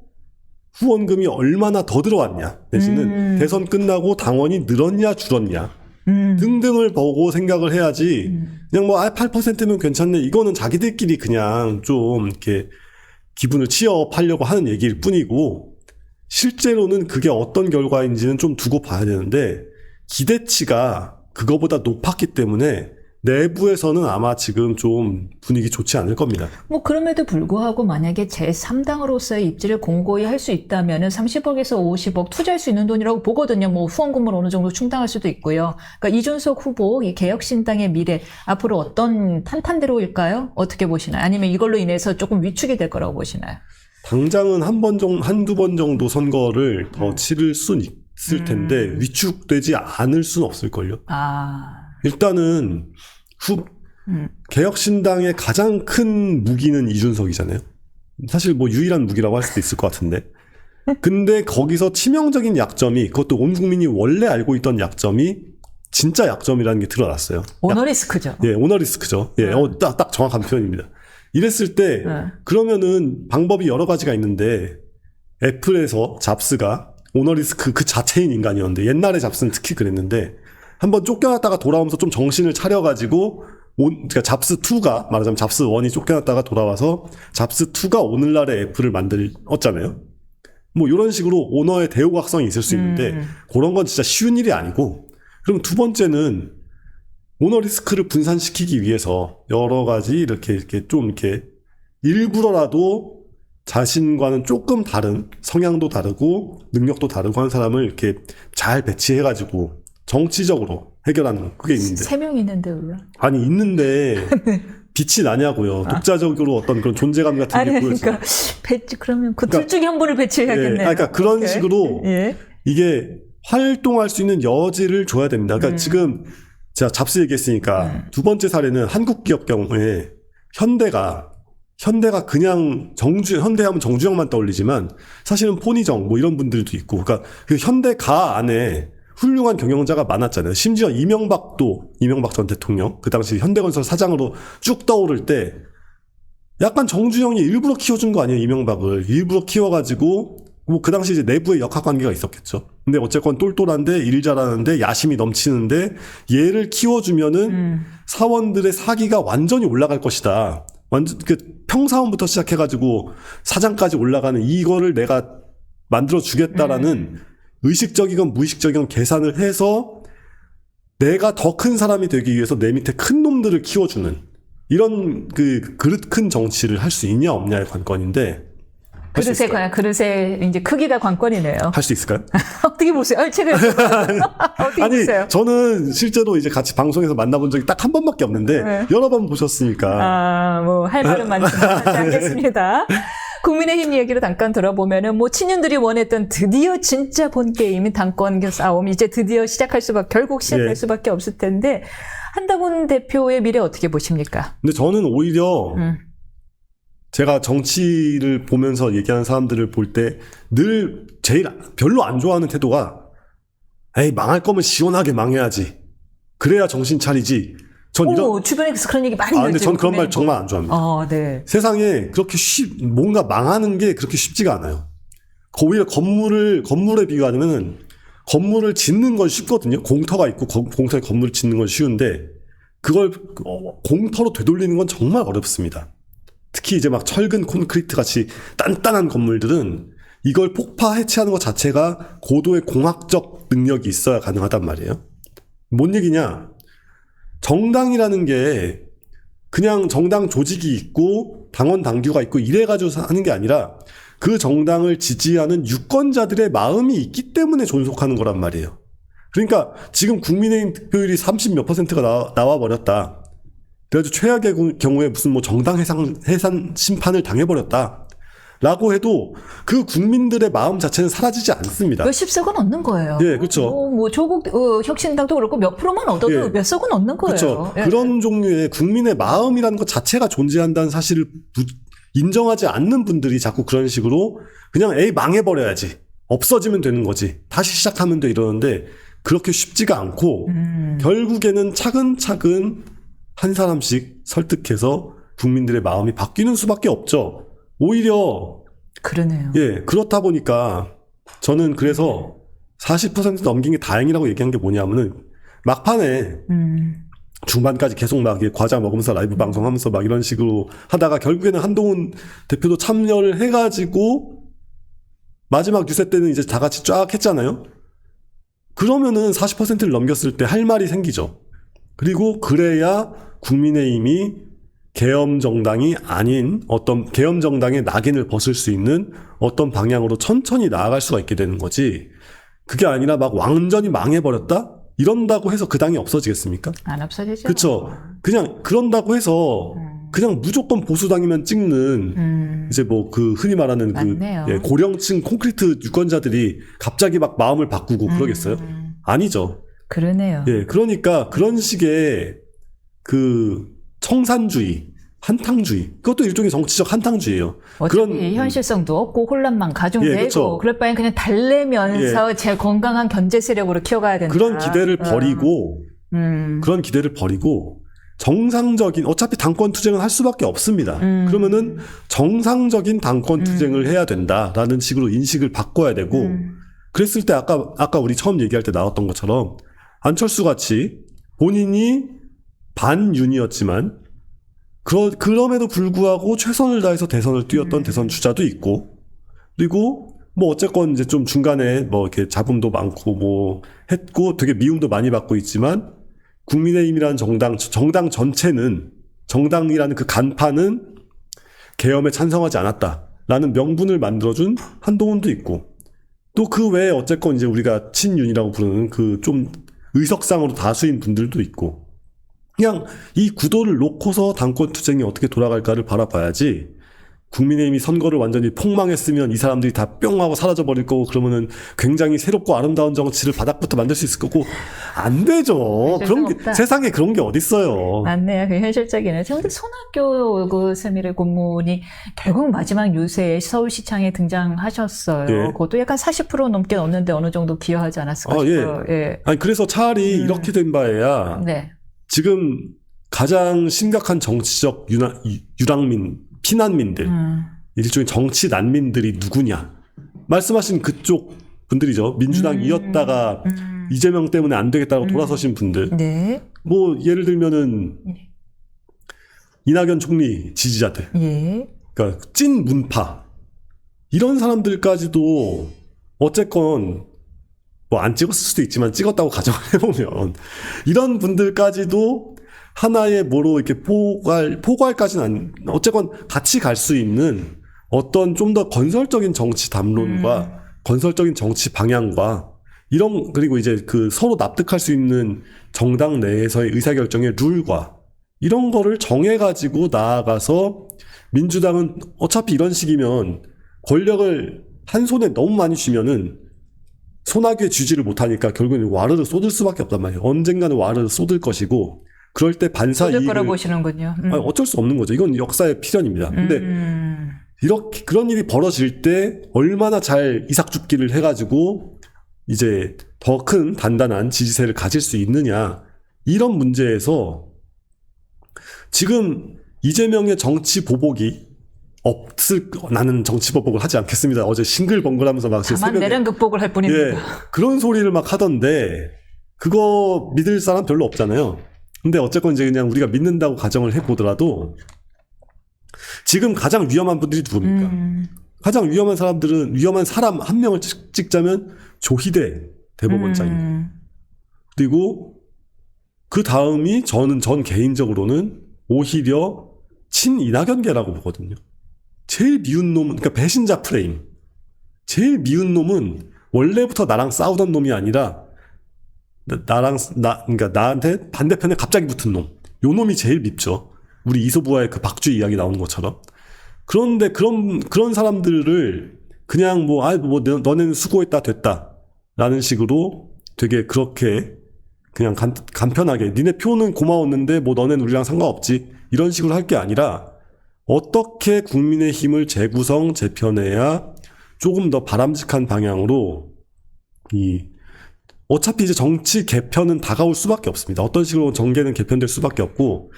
D: 후원금이 얼마나 더 들어왔냐 내지는 대선 끝나고 당원이 늘었냐 줄었냐 등등을 보고 생각을 해야지 그냥 뭐 8%면 괜찮네 이거는 자기들끼리 그냥 좀 이렇게 기분을 취업하려고 하는 얘기일 뿐이고 실제로는 그게 어떤 결과인지는 좀 두고 봐야 되는데 기대치가 그거보다 높았기 때문에 내부에서는 아마 지금 좀 분위기 좋지 않을 겁니다.
A: 뭐 그럼에도 불구하고 만약에 제3당으로서의 입지를 공고히 할 수 있다면은 30억에서 50억 투자할 수 있는 돈이라고 보거든요. 뭐 후원금을 어느 정도 충당할 수도 있고요. 그러니까 이준석 후보 이 개혁신당의 미래 앞으로 어떤 탄탄대로일까요? 어떻게 보시나요? 아니면 이걸로 인해서 조금 위축이 될 거라고 보시나요?
D: 당장은 한두 번 정도 선거를 더 치를 수는 있을 텐데 위축되지 않을 수는 없을걸요. 일단은 개혁신당의 가장 큰 무기는 이준석이잖아요. 사실 뭐 유일한 무기라고 할 수도 있을 것 같은데. 근데 거기서 치명적인 약점이, 그것도 온 국민이 원래 알고 있던 약점이 진짜 약점이라는 게 드러났어요.
A: 오너리스크죠.
D: 오너리스크죠. 딱 정확한 표현입니다. 이랬을 때 그러면은 방법이 여러 가지가 있는데 애플에서 잡스가 오너리스크 그 자체인 인간이었는데 옛날에 잡스는 특히 그랬는데 한번 쫓겨났다가 돌아오면서 좀 정신을 차려가지고 그러니까 잡스2가 말하자면 잡스1이 쫓겨났다가 돌아와서 잡스2가 오늘날의 애플을 만들었잖아요. 뭐 이런 식으로 오너의 대우각성이 있을 수 있는데 그런 건 진짜 쉬운 일이 아니고 그럼 두 번째는 오너 리스크를 분산시키기 위해서 여러 가지 이렇게 좀 이렇게 일부러라도 자신과는 조금 다른 성향도 다르고 능력도 다르고 한 사람을 이렇게 잘 배치해가지고 정치적으로 해결하는 그게 있는데
A: 3명 있는데 왜?
D: 아니 있는데 빛이 나냐고요. 독자적으로 어떤 그런 존재감 같은
A: 아니
D: 게 보여서
A: 그러니까 그러면 그 둘 중에 한 분을 배치해야겠네요.
D: 그러니까 그런
A: 오케이.
D: 식으로
A: 예.
D: 이게 활동할 수 있는 여지를 줘야 됩니다. 그러니까 지금 제가 잡스 얘기했으니까 두 번째 사례는 한국 기업 경우에 현대가 그냥 현대하면 정주영만 떠올리지만 사실은 포니정 뭐 이런 분들도 있고 그러니까 그 현대가 안에 훌륭한 경영자가 많았잖아요. 심지어 이명박 전 대통령 그 당시 현대건설 사장으로 쭉 떠오를 때 약간 정주영이 일부러 키워준 거 아니에요. 이명박을 일부러 키워가지고 뭐 그 당시 이제 내부에 역학관계가 있었겠죠. 근데 어쨌건 똘똘한데 일 잘하는데 야심이 넘치는데 얘를 키워주면은 사원들의 사기가 완전히 올라갈 것이다. 완전 그 평사원부터 시작해가지고 사장까지 올라가는 이거를 내가 만들어 주겠다라는 의식적이건 무의식적이건 계산을 해서 내가 더 큰 사람이 되기 위해서 내 밑에 큰 놈들을 키워주는 이런 그 그릇 큰 정치를 할 수 있냐 없냐의 관건인데
A: 그릇의 이제 크기가 관건이네요.
D: 할 수 있을까요?
A: 어떻게 보세요? 책을 어떻게
D: 아니
A: 보세요?
D: 저는 실제로 이제 같이 방송에서 만나본 적이 딱 한 번밖에 없는데
A: 네.
D: 여러 번 보셨으니까
A: 뭐 할 말은 많지만 하겠습니다. 국민의힘 얘기를 잠깐 들어보면은 뭐 친윤들이 원했던 드디어 진짜 본 게임인 당권 싸움 이제 드디어 결국 시작할
D: 예.
A: 수밖에 없을 텐데 한다곤 대표의 미래 어떻게 보십니까?
D: 근데 저는 오히려 제가 정치를 보면서 얘기하는 사람들을 볼 때 늘 제일 별로 안 좋아하는 태도가 에이 망할 거면 시원하게 망해야지 그래야 정신 차리지. 전 이런
A: 주변에서 그런 얘기 많이
D: 근데
A: 들죠.
D: 전 그런 말 정말 안 좋아합니다.
A: 네.
D: 세상에 그렇게 뭔가 망하는 게 그렇게 쉽지가 않아요. 오히려 건물에 비교하면 건물을 짓는 건 쉽거든요. 공터가 있고 공터에 건물을 짓는 건 쉬운데 그걸 공터로 되돌리는 건 정말 어렵습니다. 특히 이제 막 철근 콘크리트 같이 단단한 건물들은 이걸 폭파 해체하는 것 자체가 고도의 공학적 능력이 있어야 가능하단 말이에요. 뭔 얘기냐? 정당이라는 게 그냥 정당 조직이 있고 당원 당규가 있고 이래가지고 하는 게 아니라 그 정당을 지지하는 유권자들의 마음이 있기 때문에 존속하는 거란 말이에요. 그러니까 지금 국민의힘 득표율이 30몇 %가 나와버렸다. 그래가지고 최악의 경우에 무슨 뭐 정당 해산 심판을 당해버렸다. 라고 해도 그 국민들의 마음 자체는 사라지지 않습니다.
A: 몇십 석은 얻는 거예요.
D: 예, 그렇죠.
A: 뭐 조국 혁신당도 그렇고 몇 프로만 얻어도
D: 예.
A: 몇 석은 얻는 거예요.
D: 그렇죠.
A: 예.
D: 그런 종류의 국민의 마음이라는 것 자체가 존재한다는 사실을 인정하지 않는 분들이 자꾸 그런 식으로 그냥 에이 망해버려야지. 없어지면 되는 거지. 다시 시작하면 돼 이러는데 그렇게 쉽지가 않고 결국에는 차근차근 한 사람씩 설득해서 국민들의 마음이 바뀌는 수밖에 없죠. 오히려
A: 그러네요.
D: 예, 그렇다 보니까 저는 그래서 40% 넘긴 게 다행이라고 얘기한 게 뭐냐면은 막판에 중반까지 계속 막 과자 먹으면서 라이브 방송하면서 막 이런 식으로 하다가 결국에는 한동훈 대표도 참여를 해가지고 마지막 유세 때는 이제 다 같이 쫙 했잖아요. 그러면은 40%를 넘겼을 때 할 말이 생기죠. 그리고 그래야 국민의힘이 계엄정당이 아닌 어떤 계엄정당의 낙인을 벗을 수 있는 어떤 방향으로 천천히 나아갈 수가 있게 되는 거지. 그게 아니라 막 완전히 망해버렸다? 이런다고 해서 그 당이 없어지겠습니까?
A: 안 없어지죠.
D: 그렇죠. 그냥 그런다고 해서 그냥 무조건 보수당이면 찍는 이제 뭐 그 흔히 말하는
A: 맞네요.
D: 그 고령층 콘크리트 유권자들이 갑자기 막 마음을 바꾸고 그러겠어요? 아니죠.
A: 그러네요.
D: 예, 그러니까 그런 식의 그 청산주의, 한탕주의, 그것도 일종의 정치적 한탕주의예요.
A: 어차피 현실성도 없고 혼란만 가중되고
D: 예, 그렇죠.
A: 그럴 바엔 그냥 달래면서 제일 건강한 경제 세력으로 키워가야 된다.
D: 그런 기대를 버리고 그런 기대를 버리고 정상적인 어차피 당권 투쟁은 할 수밖에 없습니다. 그러면은 정상적인 당권 투쟁을 해야 된다라는 식으로 인식을 바꿔야 되고 그랬을 때 아까 우리 처음 얘기할 때 나왔던 것처럼 안철수 같이 본인이 반윤이었지만 그럼에도 불구하고 최선을 다해서 대선을 뛰었던 대선 주자도 있고, 그리고 뭐 어쨌건 이제 좀 중간에 뭐 이렇게 잡음도 많고 뭐 했고 되게 미움도 많이 받고 있지만 국민의힘이라는 정당 전체는, 정당이라는 그 간판은 계엄에 찬성하지 않았다라는 명분을 만들어준 한동훈도 있고, 또 그 외에 어쨌건 이제 우리가 친윤이라고 부르는 그 좀 의석상으로 다수인 분들도 있고, 그냥 이 구도를 놓고서 당권 투쟁이 어떻게 돌아갈까를 바라봐야지, 국민의힘이 선거를 완전히 폭망했으면 이 사람들이 다 뿅 하고 사라져버릴 거고 그러면은 굉장히 새롭고 아름다운 정치를 바닥부터 만들 수 있을 거고, 안 되죠. 그런 게, 세상에 그런 게 어딨어요.
A: 맞네요. 그 현실적이네요. 근데 손학규 그 세미래 고문이 결국 마지막 유세에 서울시장에 등장하셨어요.
D: 예.
A: 그것도 약간 40% 넘게 넣었는데 어느 정도 기여하지 않았을까 싶어요. 예.
D: 아니 그래서 차라리 이렇게 된 바에야
A: 네.
D: 지금 가장 심각한 정치적 피난민들, 일종의 정치 난민들이 누구냐? 말씀하신 그쪽 분들이죠. 민주당이었다가 이재명 때문에 안 되겠다고 돌아서신 분들.
A: 네.
D: 뭐 예를 들면은 이낙연 총리 지지자들,
A: 예.
D: 그러니까 찐 문파 이런 사람들까지도 어쨌건 뭐 안 찍었을 수도 있지만 찍었다고 가정을 해보면 이런 분들까지도 하나의 뭐로 이렇게 포괄까지는 아닌, 어쨌건 같이 갈 수 있는 어떤 좀 더 건설적인 정치 담론과 건설적인 정치 방향과 이런, 그리고 이제 그 서로 납득할 수 있는 정당 내에서의 의사결정의 룰과 이런 거를 정해가지고 나아가서, 민주당은 어차피 이런 식이면 권력을 한 손에 너무 많이 쥐면은 손아귀에 쥐지를 못하니까 결국은 와르르 쏟을 수밖에 없단 말이에요. 언젠가는 와르르 쏟을 것이고, 그럴 때 반사
A: 쏟을
D: 이익을,
A: 거라고 보시는군요.
D: 아니, 어쩔 수 없는 거죠. 이건 역사의 필연입니다. 근데 이렇게 그런 일이 벌어질 때 얼마나 잘 이삭줍기를 해가지고 이제 더 큰 단단한 지지세를 가질 수 있느냐, 이런 문제에서 지금 이재명의 정치 보복이 나는 정치 보복을 하지 않겠습니다. 어제 싱글벙글하면서 막
A: 다만 내란 극복을 할 뿐입니다.
D: 예, 그런 소리를 막 하던데 그거 믿을 사람 별로 없잖아요. 근데 어쨌건 이제 그냥 우리가 믿는다고 가정을 해보더라도 지금 가장 위험한 분들이 누굽니까? 가장 위험한 사람 한 명을 찍자면 조희대 대법원장입니다. 그리고 그 다음이 전 개인적으로는 오히려 친이낙연계라고 보거든요. 제일 미운 놈은, 그러니까 배신자 프레임. 제일 미운 놈은 원래부터 나랑 싸우던 놈이 아니라 그러니까 나한테 반대편에 갑자기 붙은 놈. 요 놈이 제일 밉죠. 우리 이소부와의 그 박쥐 이야기 나오는 것처럼. 그런데 그런 사람들을 그냥 너네는 수고했다 됐다 라는 식으로 되게 그렇게 그냥 간편하게 니네 표는 고마웠는데 뭐 너네는 우리랑 상관없지 이런 식으로 할 게 아니라, 어떻게 국민의힘을 재구성 재편해야 조금 더 바람직한 방향으로, 어차피 이제 정치 개편은 다가올 수밖에 없습니다. 어떤 식으로 정계는 개편될 수밖에 없고,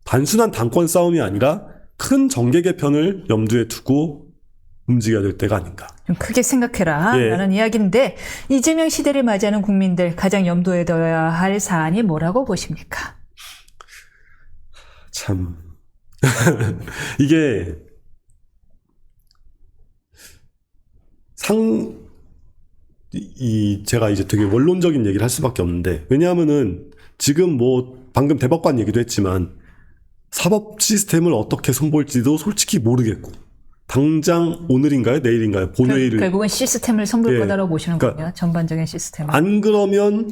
D: 단순한 당권 싸움이 아니라 큰 정계 개편을 염두에 두고 움직여야 될 때가 아닌가.
A: 좀 크게 생각해라
D: 예.
A: 라는 이야기인데, 이재명 시대를 맞이하는 국민들 가장 염두에 둬야 할 사안이 뭐라고 보십니까?
D: 참 이게 제가 이제 되게 원론적인 얘기를 할 수밖에 없는데, 왜냐하면은 지금 뭐 방금 대법관 얘기도 했지만 사법 시스템을 어떻게 손볼지도 솔직히 모르겠고, 당장 오늘인가요 내일인가요 본회의를
A: 결국은 시스템을 선볼
D: 예.
A: 거다라고 보시는군요.
D: 그러니까
A: 전반적인 시스템을.
D: 안 그러면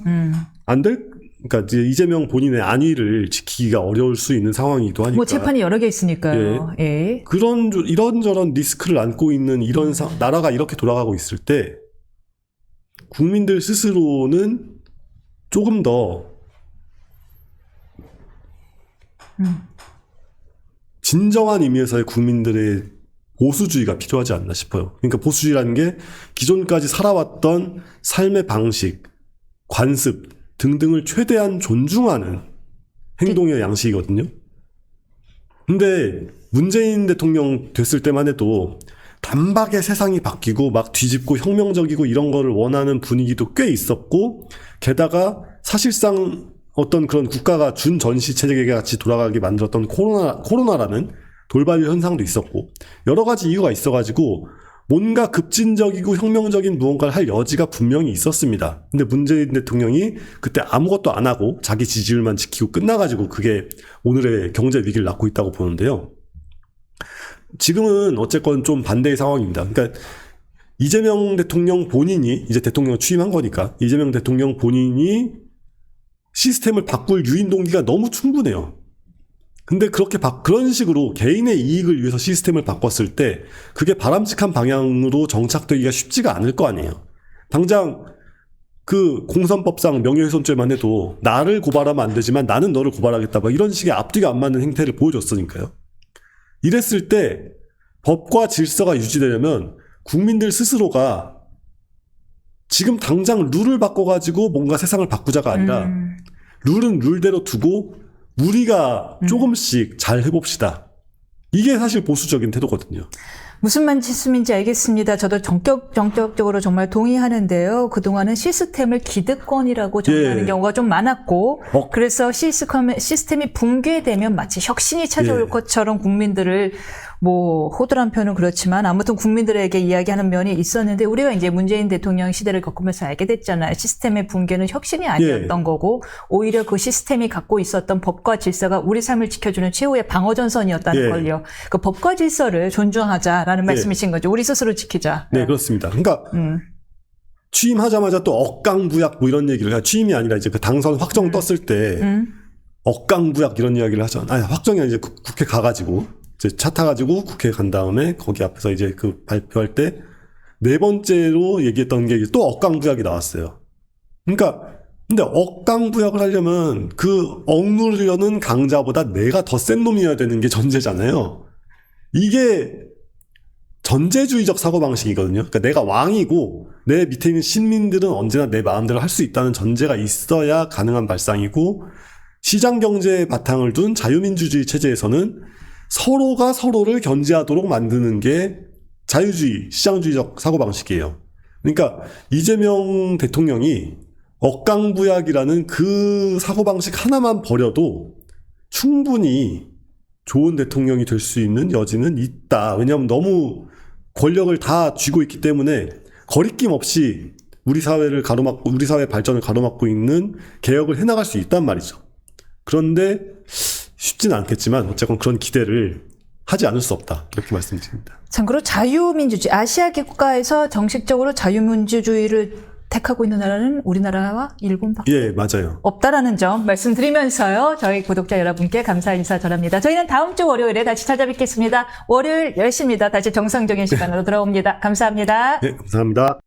D: 그러니까 이제 이재명 본인의 안위를 지키기가 어려울 수 있는 상황이기도 하니까.
A: 뭐 재판이 여러 개 있으니까요. 예.
D: 이런저런 리스크를 안고 있는 이런 나라가 이렇게 돌아가고 있을 때, 국민들 스스로는 조금 더 진정한 의미에서의 국민들의 보수주의가 필요하지 않나 싶어요. 그러니까 보수주의라는 게 기존까지 살아왔던 삶의 방식, 관습 등등을 최대한 존중하는 행동의 양식이거든요. 근데 문재인 대통령 됐을 때만 해도 단박에 세상이 바뀌고 막 뒤집고 혁명적이고 이런 거를 원하는 분위기도 꽤 있었고, 게다가 사실상 어떤 그런 국가가 준전시 체제 같이 돌아가게 만들었던 코로나라는 돌발 현상도 있었고, 여러 가지 이유가 있어가지고 뭔가 급진적이고 혁명적인 무언가를 할 여지가 분명히 있었습니다. 근데 문재인 대통령이 그때 아무것도 안 하고 자기 지지율만 지키고 끝나가지고 그게 오늘의 경제 위기를 낳고 있다고 보는데요. 지금은 어쨌건 좀 반대의 상황입니다. 그러니까 이재명 대통령 본인이 이제 대통령 취임한 거니까 이재명 대통령 본인이 시스템을 바꿀 유인 동기가 너무 충분해요. 근데 그런 식으로 개인의 이익을 위해서 시스템을 바꿨을 때 그게 바람직한 방향으로 정착되기가 쉽지가 않을 거 아니에요. 당장 그 공선법상 명예훼손죄만 해도 나를 고발하면 안 되지만 나는 너를 고발하겠다, 막 이런 식의 앞뒤가 안 맞는 행태를 보여줬으니까요. 이랬을 때 법과 질서가 유지되려면 국민들 스스로가 지금 당장 룰을 바꿔가지고 뭔가 세상을 바꾸자가 아니라 룰은 룰대로 두고 우리가 조금씩 잘 해봅시다. 이게 사실 보수적인 태도거든요.
A: 무슨 말씀인지 알겠습니다. 저도 정격적으로 정말 동의하는데요. 그동안은 시스템을 기득권이라고 정의하는
D: 예.
A: 경우가 좀 많았고, 그래서 시스템이 붕괴되면 마치 혁신이 찾아올
D: 예.
A: 것처럼 국민들을 호들한 표현은 그렇지만 아무튼 국민들에게 이야기하는 면이 있었는데, 우리가 이제 문재인 대통령 시대를 겪으면서 알게 됐잖아요. 시스템의 붕괴는 혁신이 아니었던 거고, 오히려 그 시스템이 갖고 있었던 법과 질서가 우리 삶을 지켜주는 최후의 방어전선이었다는 걸요. 그 법과 질서를 존중하자라는 말씀이신 거죠. 우리 스스로 지키자.
D: 네, 그렇습니다. 그러니까 취임하자마자 또 억강부약 이런 얘기를 해요. 취임이 아니라 이제 그 당선 확정 떴을 때 억강부약 이런 이야기를 하죠. 아니, 확정이 아니라 이제 국회 가가지고 이제 차 타가지고 국회 간 다음에 거기 앞에서 이제 그 발표할 때 네 번째로 얘기했던 게 또 억강부약이 나왔어요. 그러니까 근데 억강부약을 하려면 그 억누르려는 강자보다 내가 더 센 놈이어야 되는 게 전제잖아요. 이게 전제주의적 사고방식이거든요. 그러니까 내가 왕이고 내 밑에 있는 신민들은 언제나 내 마음대로 할 수 있다는 전제가 있어야 가능한 발상이고, 시장경제에 바탕을 둔 자유민주주의 체제에서는 서로가 서로를 견제하도록 만드는 게 자유주의, 시장주의적 사고방식이에요. 그러니까 이재명 대통령이 억강부약이라는 그 사고방식 하나만 버려도 충분히 좋은 대통령이 될 수 있는 여지는 있다. 왜냐하면 너무 권력을 다 쥐고 있기 때문에 거리낌 없이 우리 사회를 가로막고, 우리 사회 발전을 가로막고 있는 개혁을 해나갈 수 있단 말이죠. 그런데 쉽지는 않겠지만 어쨌건 그런 기대를 하지 않을 수 없다. 이렇게 말씀드립니다.
A: 참고로 자유민주주의, 아시아 국가에서 정식적으로 자유민주주의를 택하고 있는 나라는 우리나라와 일본밖에
D: 예, 맞아요.
A: 없다라는 점 말씀드리면서요. 저희 구독자 여러분께 감사 인사 전합니다. 저희는 다음 주 월요일에 다시 찾아뵙겠습니다. 월요일 10시입니다. 다시 정상적인 시간으로 돌아옵니다. 감사합니다.
D: 네, 감사합니다.